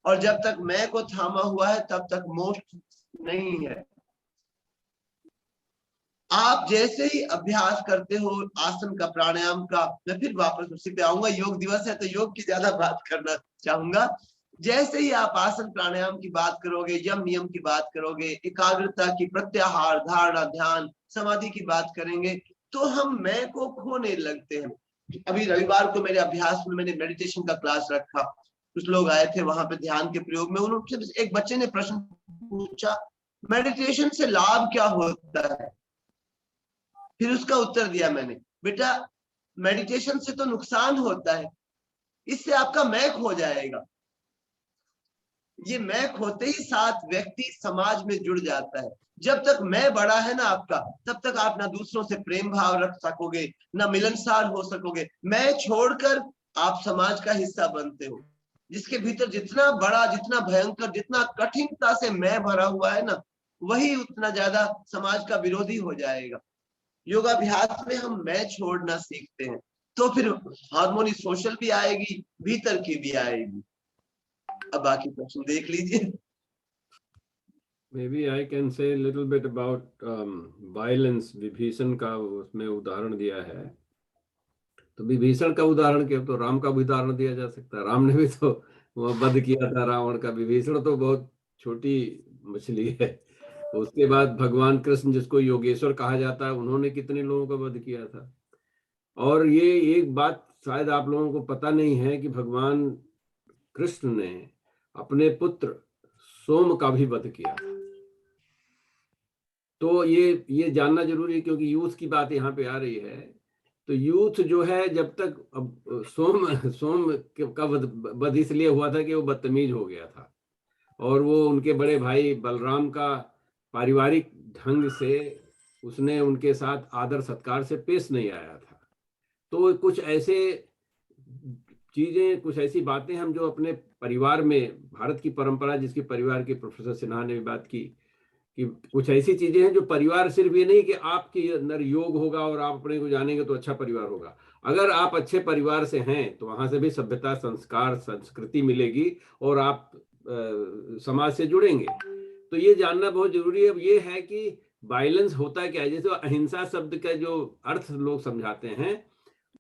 और जब तक मैं को थामा हुआ है तब तक मोक्ष नहीं है। आप जैसे ही अभ्यास करते हो आसन का, प्राणायाम का, मैं फिर वापस उसी पे आऊंगा, योग दिवस है तो योग की ज्यादा बात करना चाहूंगा। जैसे ही आप आसन प्राणायाम की बात करोगे, यम नियम की बात करोगे, एकाग्रता की, प्रत्याहार, धारणा, ध्यान, समाधि की बात करेंगे, तो हम मैं को खोने लगते हैं। अभी रविवार को मेरे अभ्यास में मैंने मेडिटेशन का क्लास रखा, कुछ लोग आए थे वहां पे ध्यान के प्रयोग में, उन्होंने एक बच्चे ने प्रश्न पूछा, मेडिटेशन से लाभ क्या होता है? फिर उसका उत्तर दिया मैंने, बेटा मेडिटेशन से तो नुकसान होता है, इससे आपका मैं खो जाएगा। ये मैं खोते ही साथ व्यक्ति समाज में जुड़ जाता है। जब तक मैं बड़ा है ना आपका, तब तक आप ना दूसरों से प्रेम भाव रख सकोगे, ना मिलनसार हो सकोगे। मैं छोड़कर आप समाज का हिस्सा बनते हो। जिसके भीतर जितना बड़ा, जितना भयंकर, जितना कठिनता से मैं भरा हुआ है ना, वही उतना ज्यादा समाज का विरोधी हो जाएगा। योगाभ्यास में हम मैं छोड़ना सीखते हैं, तो फिर हार्मोनी सोशल भी आएगी, भीतर की भी आएगी। अब बाकी प्रश्न देख लीजिए। Maybe I can say a little bit about violence. Vibhishan का उसमें उदाहरण दिया है, तो विभीषण का उदाहरण क्या, तो राम का भी उदाहरण दिया जा सकता है। राम ने भी तो वह वध किया था रावण का। विभीषण तो बहुत छोटी मछली है। उसके बाद भगवान कृष्ण, जिसको योगेश्वर कहा जाता है, उन्होंने कितने लोगों का वध किया था। और ये एक बात शायद आप लोगों को पता नहीं है कि भगवान कृष्ण ने अपने पुत्र सोम का भी वध किया। तो ये जानना जरूरी है, क्योंकि यूथ की बात यहाँ पे आ रही है। तो यूथ जो है, जब तक अब सोम का वध इसलिए हुआ था कि वो बदतमीज हो गया था, और वो उनके बड़े भाई बलराम का पारिवारिक ढंग से उसने उनके साथ आदर सत्कार से पेश नहीं आया था। तो कुछ ऐसे चीजें, कुछ ऐसी बातें हम जो अपने परिवार में, भारत की परंपरा जिसकी परिवार के प्रोफेसर सिन्हा ने भी बात की, कि कुछ ऐसी चीजें हैं जो परिवार सिर्फ ये नहीं कि आपके अंदर योग होगा और आप अपने को जानेंगे तो अच्छा परिवार होगा। अगर आप अच्छे परिवार से हैं तो वहां से भी सभ्यता, संस्कार, संस्कृति मिलेगी और आप समाज से जुड़ेंगे। तो ये जानना बहुत जरूरी है। अब ये है कि वायलेंस होता क्या है। जैसे अहिंसा शब्द का जो अर्थ लोग समझाते हैं,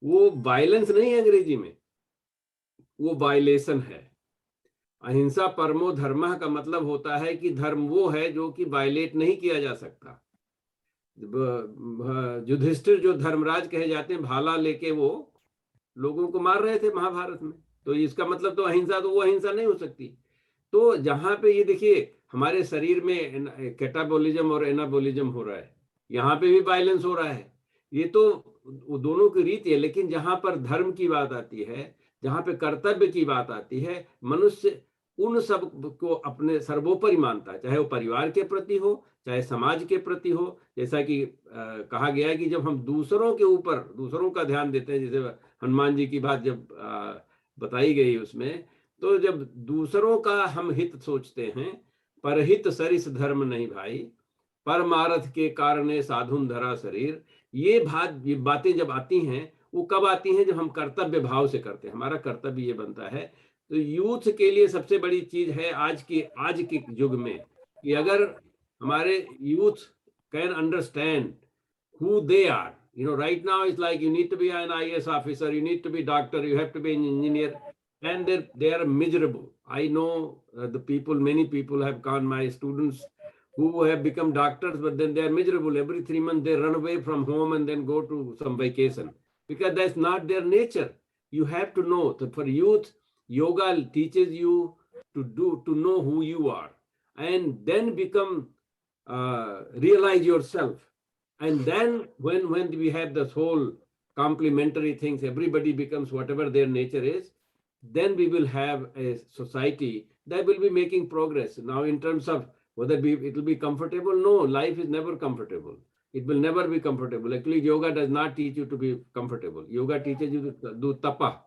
वो वायलेंस नहीं है अंग्रेजी में, वो वायलेशन है। अहिंसा परमो धर्मः का मतलब होता है कि धर्म वो है जो कि वायलेट नहीं किया जा सकता। युधिष्ठिर जो धर्मराज कहे जाते हैं, भाला लेके वो लोगों को मार रहे थे महाभारत में, तो इसका मतलब तो अहिंसा, तो वो अहिंसा नहीं हो सकती। तो जहां पे ये देखिए, हमारे शरीर में कैटाबोलिज्म और एनाबोलिज्म हो रहा है, यहाँ पे भी वायलेंस हो रहा है। ये तो दोनों की रीति है। लेकिन जहां पर धर्म की बात आती है, जहां पे कर्तव्य की बात आती है, मनुष्य उन सब को अपने सर्वोपरि मानता है, चाहे वो परिवार के प्रति हो, चाहे समाज के प्रति हो। जैसा कि कहा गया है कि जब हम दूसरों के ऊपर, दूसरों का ध्यान देते हैं, जैसे हनुमान जी की बात जब बताई गई उसमें, तो जब दूसरों का हम हित सोचते हैं, परहित सरिस धर्म नहीं भाई, परमारथ के कारणे साधुन धरा शरीर, ये बातें जब आती हैं, वो कब आती हैं? जब हम कर्तव्य भाव से करते हैं। हमारा कर्तव्य ये बनता है। तो यूथ के लिए सबसे बड़ी चीज है आज के युग में, कि अगर हमारे youth can understand who they are. Right now it's like you need to be an IAS officer, you need to be doctor, you have to be an engineer, and they are miserable. I know many people have gone, my students who have become doctors, but then they are miserable. Every 3 months they run away from home and then go to some vacation, because that's not their nature. You have to know that for youth, yoga teaches you to know who you are, and then become realize yourself. And then when we have this whole complementary things, everybody becomes whatever their nature is, then we will have a society that will be making progress. Now, in terms of whether it will be comfortable, no, life is never comfortable. It will never be comfortable. Actually, yoga does not teach you to be comfortable. Yoga teaches you to do tapa,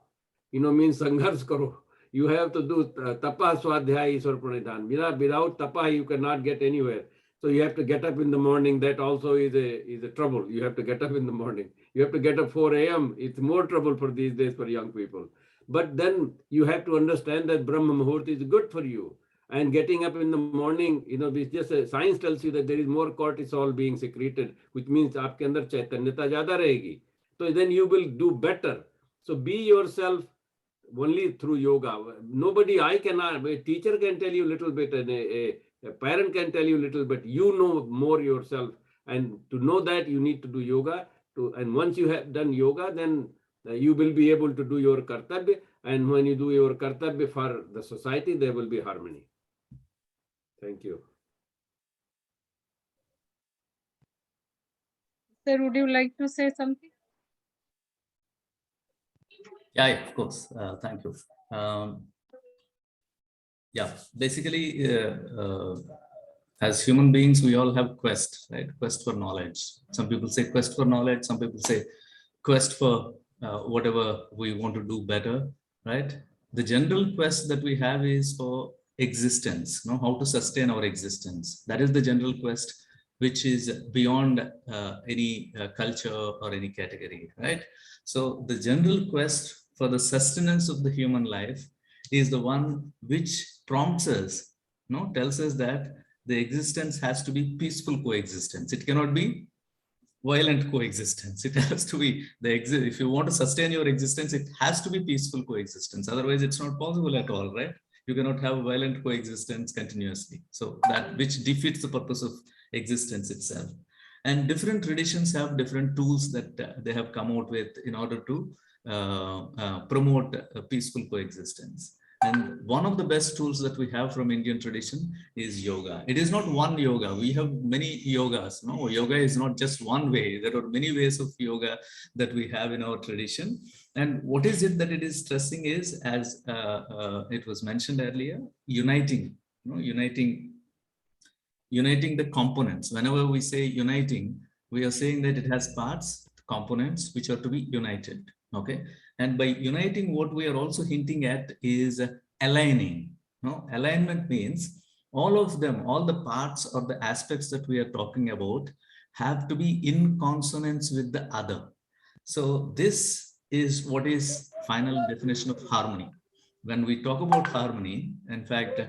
means sangharsh karo. You have to do tapa swadhyaya iswar pranidhan. Without tapa, you cannot get anywhere. So you have to get up in the morning. That also is a trouble. You have to get up in the morning. You have to get up 4 a.m. It's more trouble for these days for young people. But then you have to understand that Brahma Muhurt is good for you. And getting up in the morning, it's just science tells you that there is more cortisol being secreted, which means आपके अंदर चैतन्यता ज़्यादा रहेगी. So then you will do better. So be yourself only through yoga. Nobody, a teacher can tell you a little bit, and a parent can tell you a little bit. You know more yourself, and to know that you need to do yoga. And once you have done yoga, then you will be able to do your kartabya, and when you do your kartabya for the society, there will be harmony. Thank you. Sir, would you like to say something? Yeah, of course. Thank you. Yeah, basically, as human beings, we all have quest, right? Quest for knowledge. Some people say quest for knowledge. Some people say quest for whatever we want to do better, right? The general quest that we have is for existence, how to sustain our existence. That is the general quest, which is beyond any culture or any category, right? So the general quest for the sustenance of the human life is the one which prompts us, tells us that the existence has to be peaceful coexistence. It cannot be violent coexistence. It has to be if you want to sustain your existence, it has to be peaceful coexistence. Otherwise, it's not possible at all, right? You cannot have violent coexistence continuously. So that which defeats the purpose of existence itself. And different traditions have different tools that they have come out with in order to promote peaceful coexistence. And one of the best tools that we have from Indian tradition is yoga. It is not one yoga. We have many yogas. No, yoga is not just one way. There are many ways of yoga that we have in our tradition. And what is it that it is stressing is, as it was mentioned earlier, uniting the components. Whenever we say uniting, we are saying that it has parts, components, which are to be united. Okay. And by uniting, what we are also hinting at is aligning. Alignment means all of them, all the parts or the aspects that we are talking about have to be in consonance with the other. So this is what is final definition of harmony. When we talk about harmony, in fact,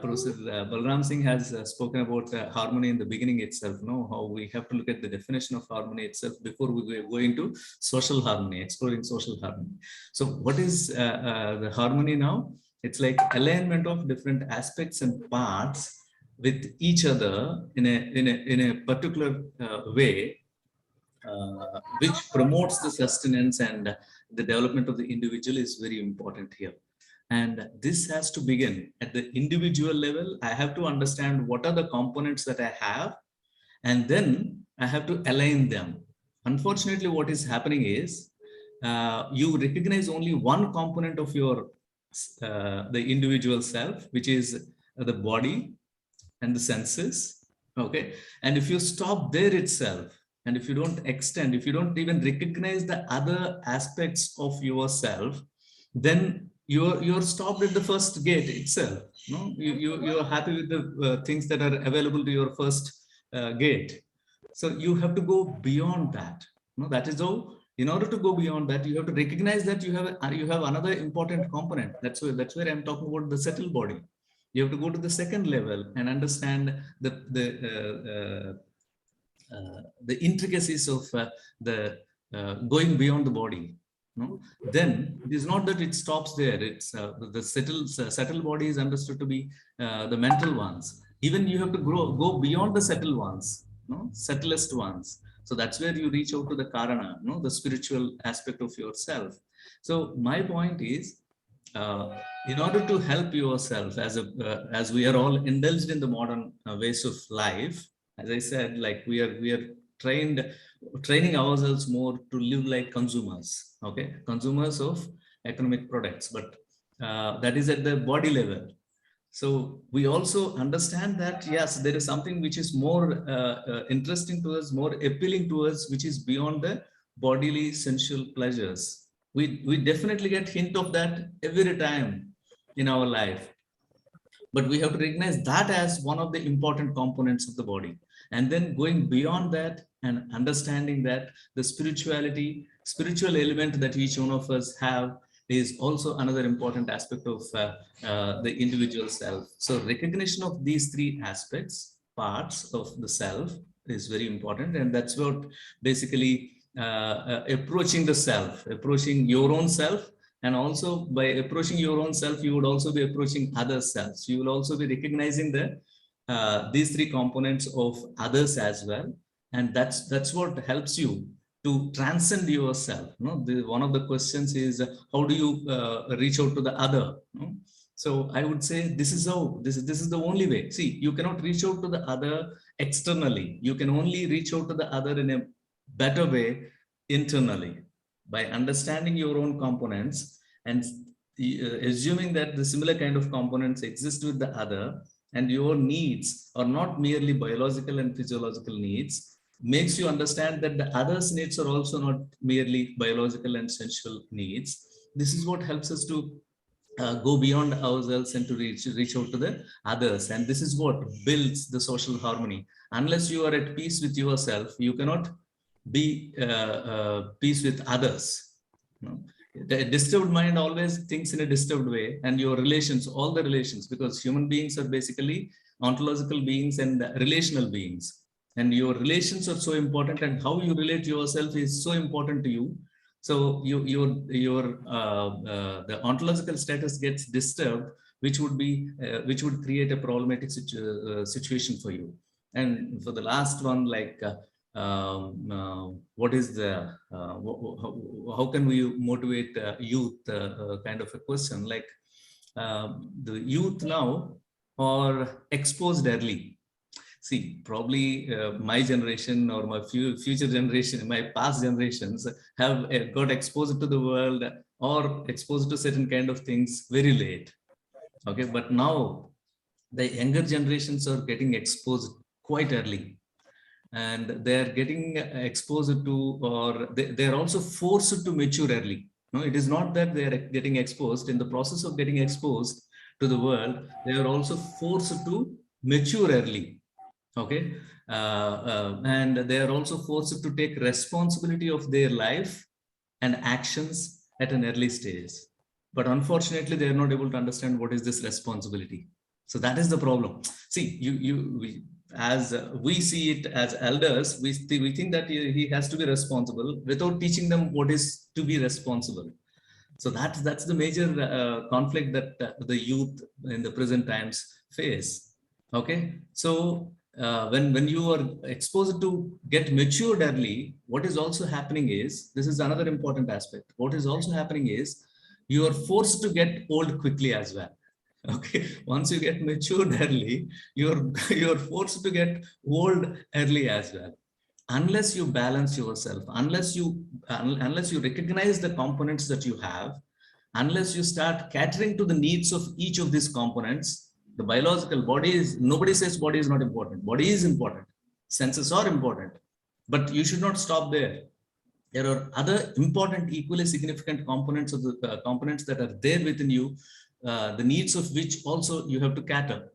Professor Balram Singh has spoken about harmony in the beginning itself, how we have to look at the definition of harmony itself before we go into social harmony, exploring social harmony. So what is the harmony now? It's like alignment of different aspects and parts with each other in a particular way, which promotes the sustenance and the development of the individual is very important here. And this has to begin at the individual level. I have to understand what are the components that I have, and then I have to align them. Unfortunately, what is happening is you recognize only one component of your the individual self, which is the body and the senses. Okay, and if you stop there itself, and if you don't extend, if you don't even recognize the other aspects of yourself, then you're stopped at the first gate itself. You're happy with the things that are available to your first gate. So you have to go beyond that. That is how, in order to go beyond that, you have to recognize that you have another important component. That's where I'm talking about the settled body. You have to go to the second level and understand the intricacies of the going beyond the body. Then it is not that it stops there. It's the settled body is understood to be the mental ones. Even you have to go beyond the settled ones, settlest ones. So that's where you reach out to the karana, the spiritual aspect of yourself. So my point is, in order to help yourself, as we are all indulged in the modern ways of life, as I said, like we are training ourselves more to live like consumers, okay, consumers of economic products, but that is at the body level. So we also understand that, yes, there is something which is more interesting to us, more appealing to us, which is beyond the bodily sensual pleasures. We definitely get hint of that every time in our life. But we have to recognize that as one of the important components of the body. And then going beyond that and understanding that the spiritual element that each one of us have is also another important aspect of the individual self. So recognition of these three aspects, parts of the self, is very important. And that's what basically approaching the self, approaching your own self. And also by approaching your own self, you would also be approaching other selves. You will also be recognizing these three components of others as well. And that's what helps you to transcend yourself. One of the questions is how do you reach out to the other? So I would say this is how, this is the only way. See, you cannot reach out to the other externally. You can only reach out to the other in a better way internally, by understanding your own components and assuming that the similar kind of components exist with the other, and your needs are not merely biological and physiological needs, makes you understand that the other's needs are also not merely biological and sensual needs. This is what helps us to go beyond ourselves and to reach out to the others. And this is what builds the social harmony. Unless you are at peace with yourself, you cannot be peace with others. The disturbed mind always thinks in a disturbed way, and your relations, all the relations, because human beings are basically ontological beings and relational beings, and your relations are so important, and how you relate yourself is so important to you. So the ontological status gets disturbed, which would create a problematic situation for you. And for the last one, like what is the how can we motivate youth, kind of a question. Like the youth now are exposed early. See, probably my generation or my future generation, my past generations have got exposed to the world or exposed to certain kind of things very late. Okay, but now the younger generations are getting exposed quite early, and they are getting exposed to, or they are also forced to mature early. No, it is not that they are getting exposed. In the process of getting exposed to the world, they are also forced to mature early. Okay, and they are also forced to take responsibility of their life and actions at an early stage. But unfortunately, they are not able to understand what is this responsibility. So that is the problem. See, as we see it as elders, we think that he has to be responsible without teaching them what is to be responsible. So that's the major conflict that the youth in the present times face. Okay, so when you are exposed to get matured early, what is also happening is, this is another important aspect. What is also happening is you are forced to get old quickly as well. Okay, once you get matured early, you're forced to get old early as well. Unless you balance yourself, unless you recognize the components that you have, unless you start catering to the needs of each of these components, the biological body is, nobody says body is not important. Body is important. Senses are important, but you should not stop there. There are other important, equally significant components of the components that are there within you, the needs of which also you have to cater.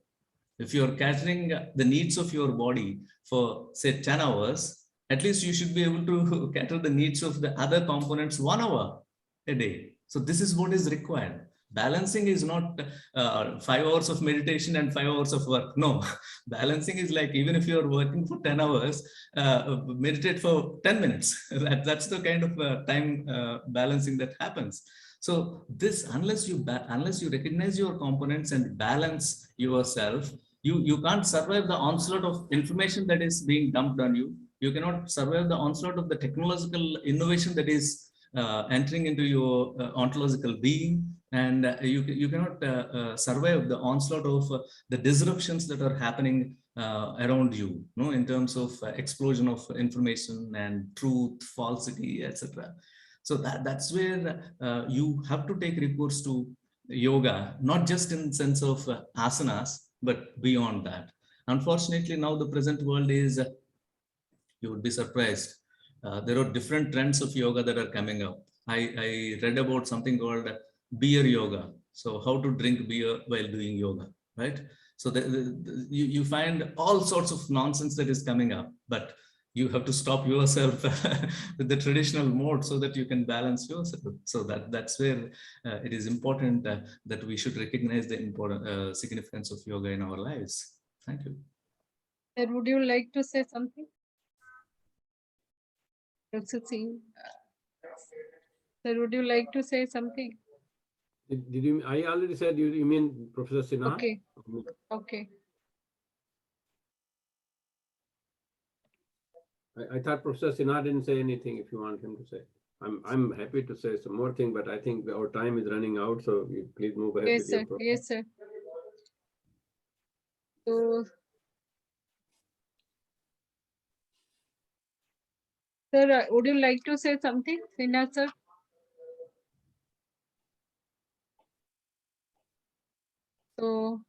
If you are catering the needs of your body for say 10 hours, at least you should be able to cater the needs of the other components 1 hour a day. So this is what is required. Balancing is not 5 hours of meditation and 5 hours of work. No, balancing is like, even if you are working for 10 hours, meditate for 10 minutes. That's the kind of time balancing that happens. So this, unless you recognize your components and balance yourself, you can't survive the onslaught of information that is being dumped on you. You cannot survive the onslaught of the technological innovation that is entering into your ontological being, and you cannot survive the onslaught of the disruptions that are happening around you, in terms of explosion of information and truth, falsity, etc. So that's where you have to take recourse to yoga, not just in the sense of asanas, but beyond that. Unfortunately, now the present world is, you would be surprised. There are different trends of yoga that are coming up. I read about something called beer yoga. So how to drink beer while doing yoga, right? So you find all sorts of nonsense that is coming up, but you have to stop yourself with the traditional mode so that you can balance yourself. So that's where it is important that we should recognize the important significance of yoga in our lives. Thank you. Sir, would you like to say something? Sir, would you like to say something? Did you? I already said. You mean Professor Sinha? Okay. Okay. I thought Professor Sinha didn't say anything. If you want him to say, I'm happy to say some more thing, but I think our time is running out. So you please move ahead Yes, with your sir. program. Yes, sir. So, sir, would you like to say something, Sinha, sir? So,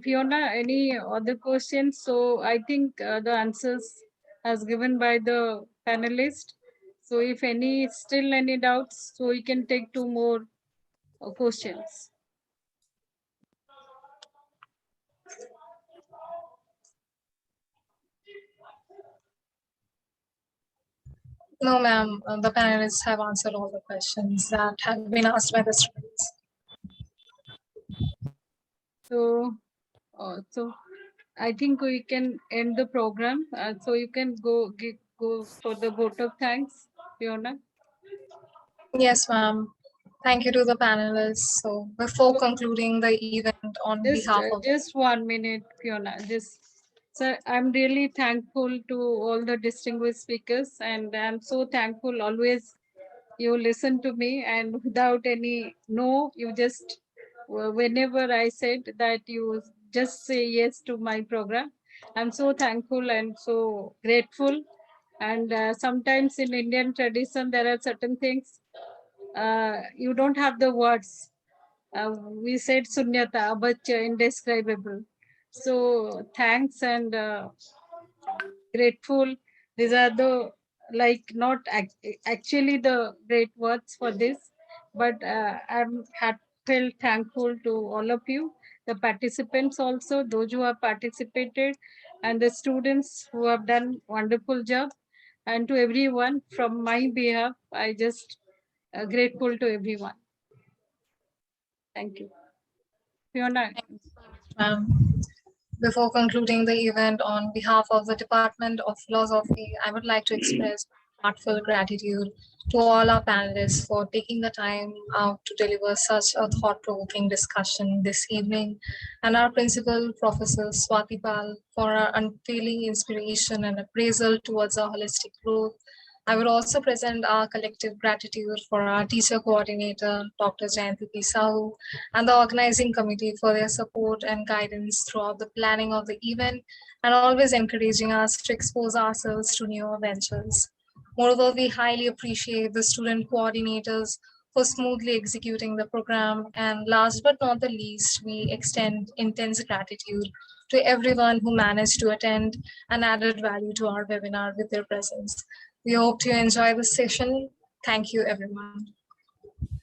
Fiona, any other questions? So I think the answers as given by the panelist. So if any, still any doubts, so we can take two more questions. No, ma'am. The panelists have answered all the questions that have been asked by the students. So I think we can end the program. So you can go for the vote of thanks, Fiona. Yes, ma'am. Thank you to the panelists. So before concluding the event on behalf of Just 1 minute, Fiona. So I'm really thankful to all the distinguished speakers, and I'm so thankful always you listen to me, and without any no, you just whenever I said that you just say yes to my program. I'm so thankful and so grateful. And sometimes in Indian tradition, there are certain things you don't have the words. We said sunyata, but indescribable. So thanks and grateful. These are the like not actually the great words for this, but I'm heartfelt thankful to all of you, the participants also, those who have participated, and the students who have done wonderful job, and to everyone from my behalf, I just grateful to everyone. Thank you. Fiona. ma'am. Before concluding the event, on behalf of the Department of Philosophy, I would like to express heartfelt gratitude to all our panelists for taking the time out to deliver such a thought-provoking discussion this evening, and our principal, Professor Swati Pal, for our unfailing inspiration and appraisal towards our holistic growth. I would also present our collective gratitude for our teacher coordinator, Dr. Jdmc Sahu, and the organizing committee for their support and guidance throughout the planning of the event, and always encouraging us to expose ourselves to newer ventures. Moreover, we highly appreciate the student coordinators for smoothly executing the program. And last but not the least, we extend intense gratitude to everyone who managed to attend and added value to our webinar with their presence. We hope you enjoy this session. Thank you, everyone.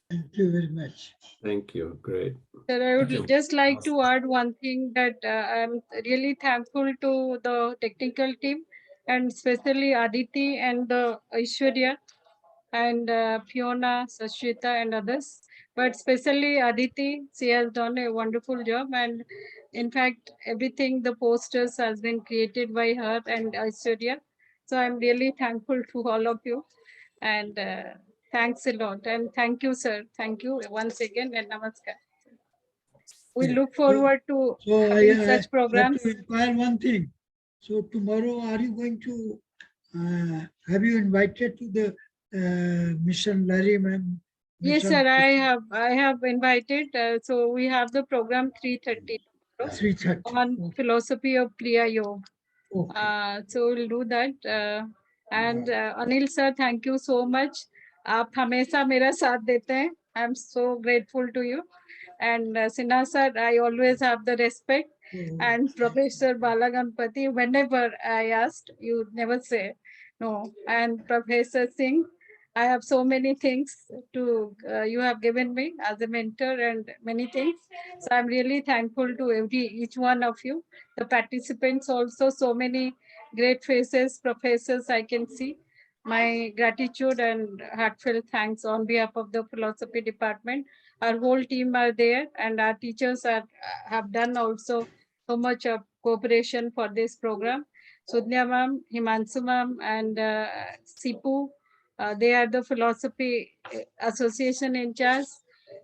Thank you very much. Thank you. Great. Sir, I would just like to add one thing that I'm really thankful to the technical team, and especially Aditi and Aishwarya and Fiona, Sashita and others. But especially Aditi, she has done a wonderful job, and in fact, everything, the posters has been created by her and Aishwarya. So I'm really thankful to all of you, and thanks a lot. And thank you, sir. Thank you once again, and namaskar. We look forward to having such I have programs. to inquire one thing. So tomorrow, are you going to, have you invited to the Mission Larry ma'am? Yes, sir, I have invited. So we have the program 3:30 3:30. on philosophy of Kriya Yoga. Okay. So we'll do that. And Anil sir, thank you so much. आप हमेशा मेरा साथ देते हैं. I'm so grateful to you. And Sinha sir, I always have the respect. And Professor Balagampati, whenever I asked, you never say no. And Professor Singh, I have so many things to you have given me as a mentor and many things. So I'm really thankful to each one of you. The participants also, so many great faces, professors I can see. My gratitude and heartfelt thanks on behalf of the philosophy department. Our whole team are there, and our teachers have done also so much of cooperation for this program. Sudhya ma'am, Himansu ma'am, and Sipu, they are the philosophy association in charge.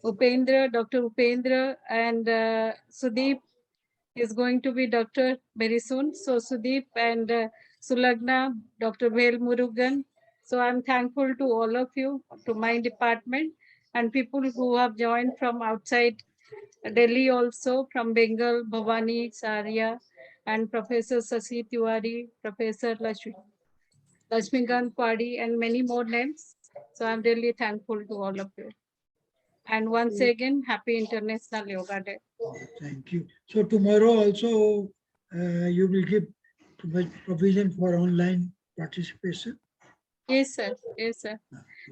Upendra, Dr. Upendra, and Sudeep, is going to be doctor very soon. So Sudeep and Sulagna, Dr. Vel Murugan. So I'm thankful to all of you, to my department, and people who have joined from outside Delhi also, from Bengal, Bhavani, Saria, and Professor Sasi Tiwari, Professor Lashmikant Padi, and many more names. So I'm really thankful to all of you. And once again, happy International Yoga Day. Thank you. So tomorrow also you will give provision for online participation? Yes, sir. Yes, sir.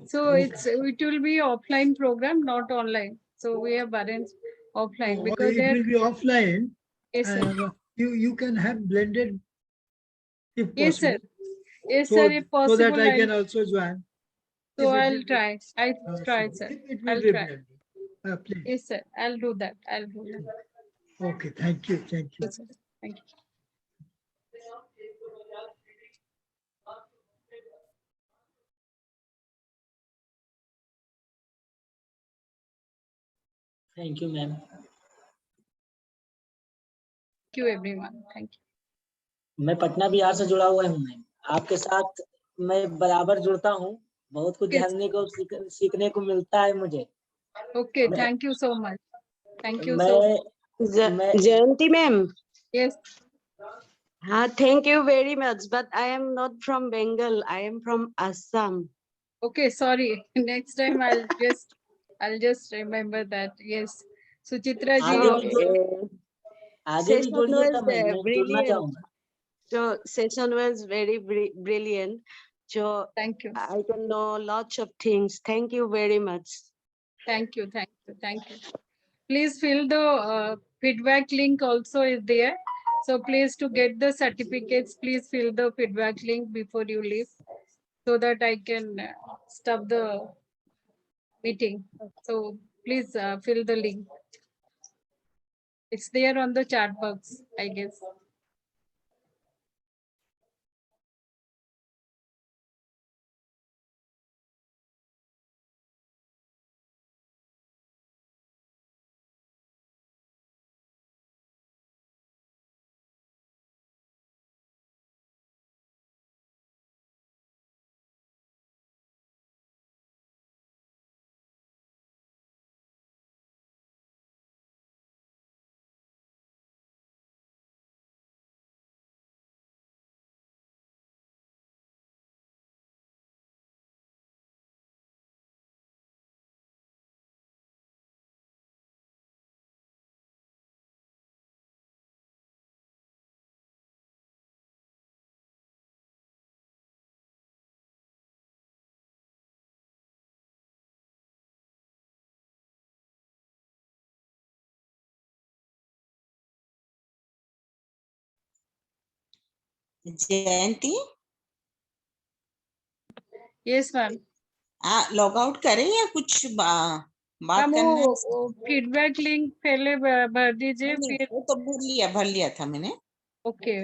So Okay. it will be offline program, not online. So we have arranged offline Or because it will be offline. yes, sir. You can have blended if Yes, sir. possible. Yes, So, sir. If so that possible, I can also join. so If it I'll will be, try. I'll try, sure. sir. If it will I'll be try. blended. Please. Yes, sir. I'll do that. I'll do that. Okay, thank you. Thank you. Yes, sir. Thank you. Thank you, ma'am. Thank you, everyone. Thank you. मैं पटना बिहार से जुड़ा हुआ हूँ ma'am, आपके साथ मैं बराबर जुड़ता हूँ, बहुत कुछ Yes. जानने को सीखने को मिलता है मुझे। Okay, thank you so much. Thank you so much. Jayanti ma'am. Yes. Thank you very much. But I am not from Bengal. I am from Assam. Okay, sorry. Next time I'll just remember that. Yes. Suchitra ji. आगे भी जोड़िएगा ma'am, मैं जुड़ना brilliant. चाहूँगा। So session was very brilliant. So thank you. I can know lots of things. Thank you very much. Thank you. Thank you. Thank you. Please fill the feedback link also is there. So please to get the certificates, please fill the feedback link before you leave so that I can stop the meeting. So please fill the link. It's there on the chat box, I guess. Jayanti Yes, ma'am. Log out करें या कुछ बात करना है? Feedback link पहले भर दीजिए, फिर वो तो भर लिया था मैंने। ओके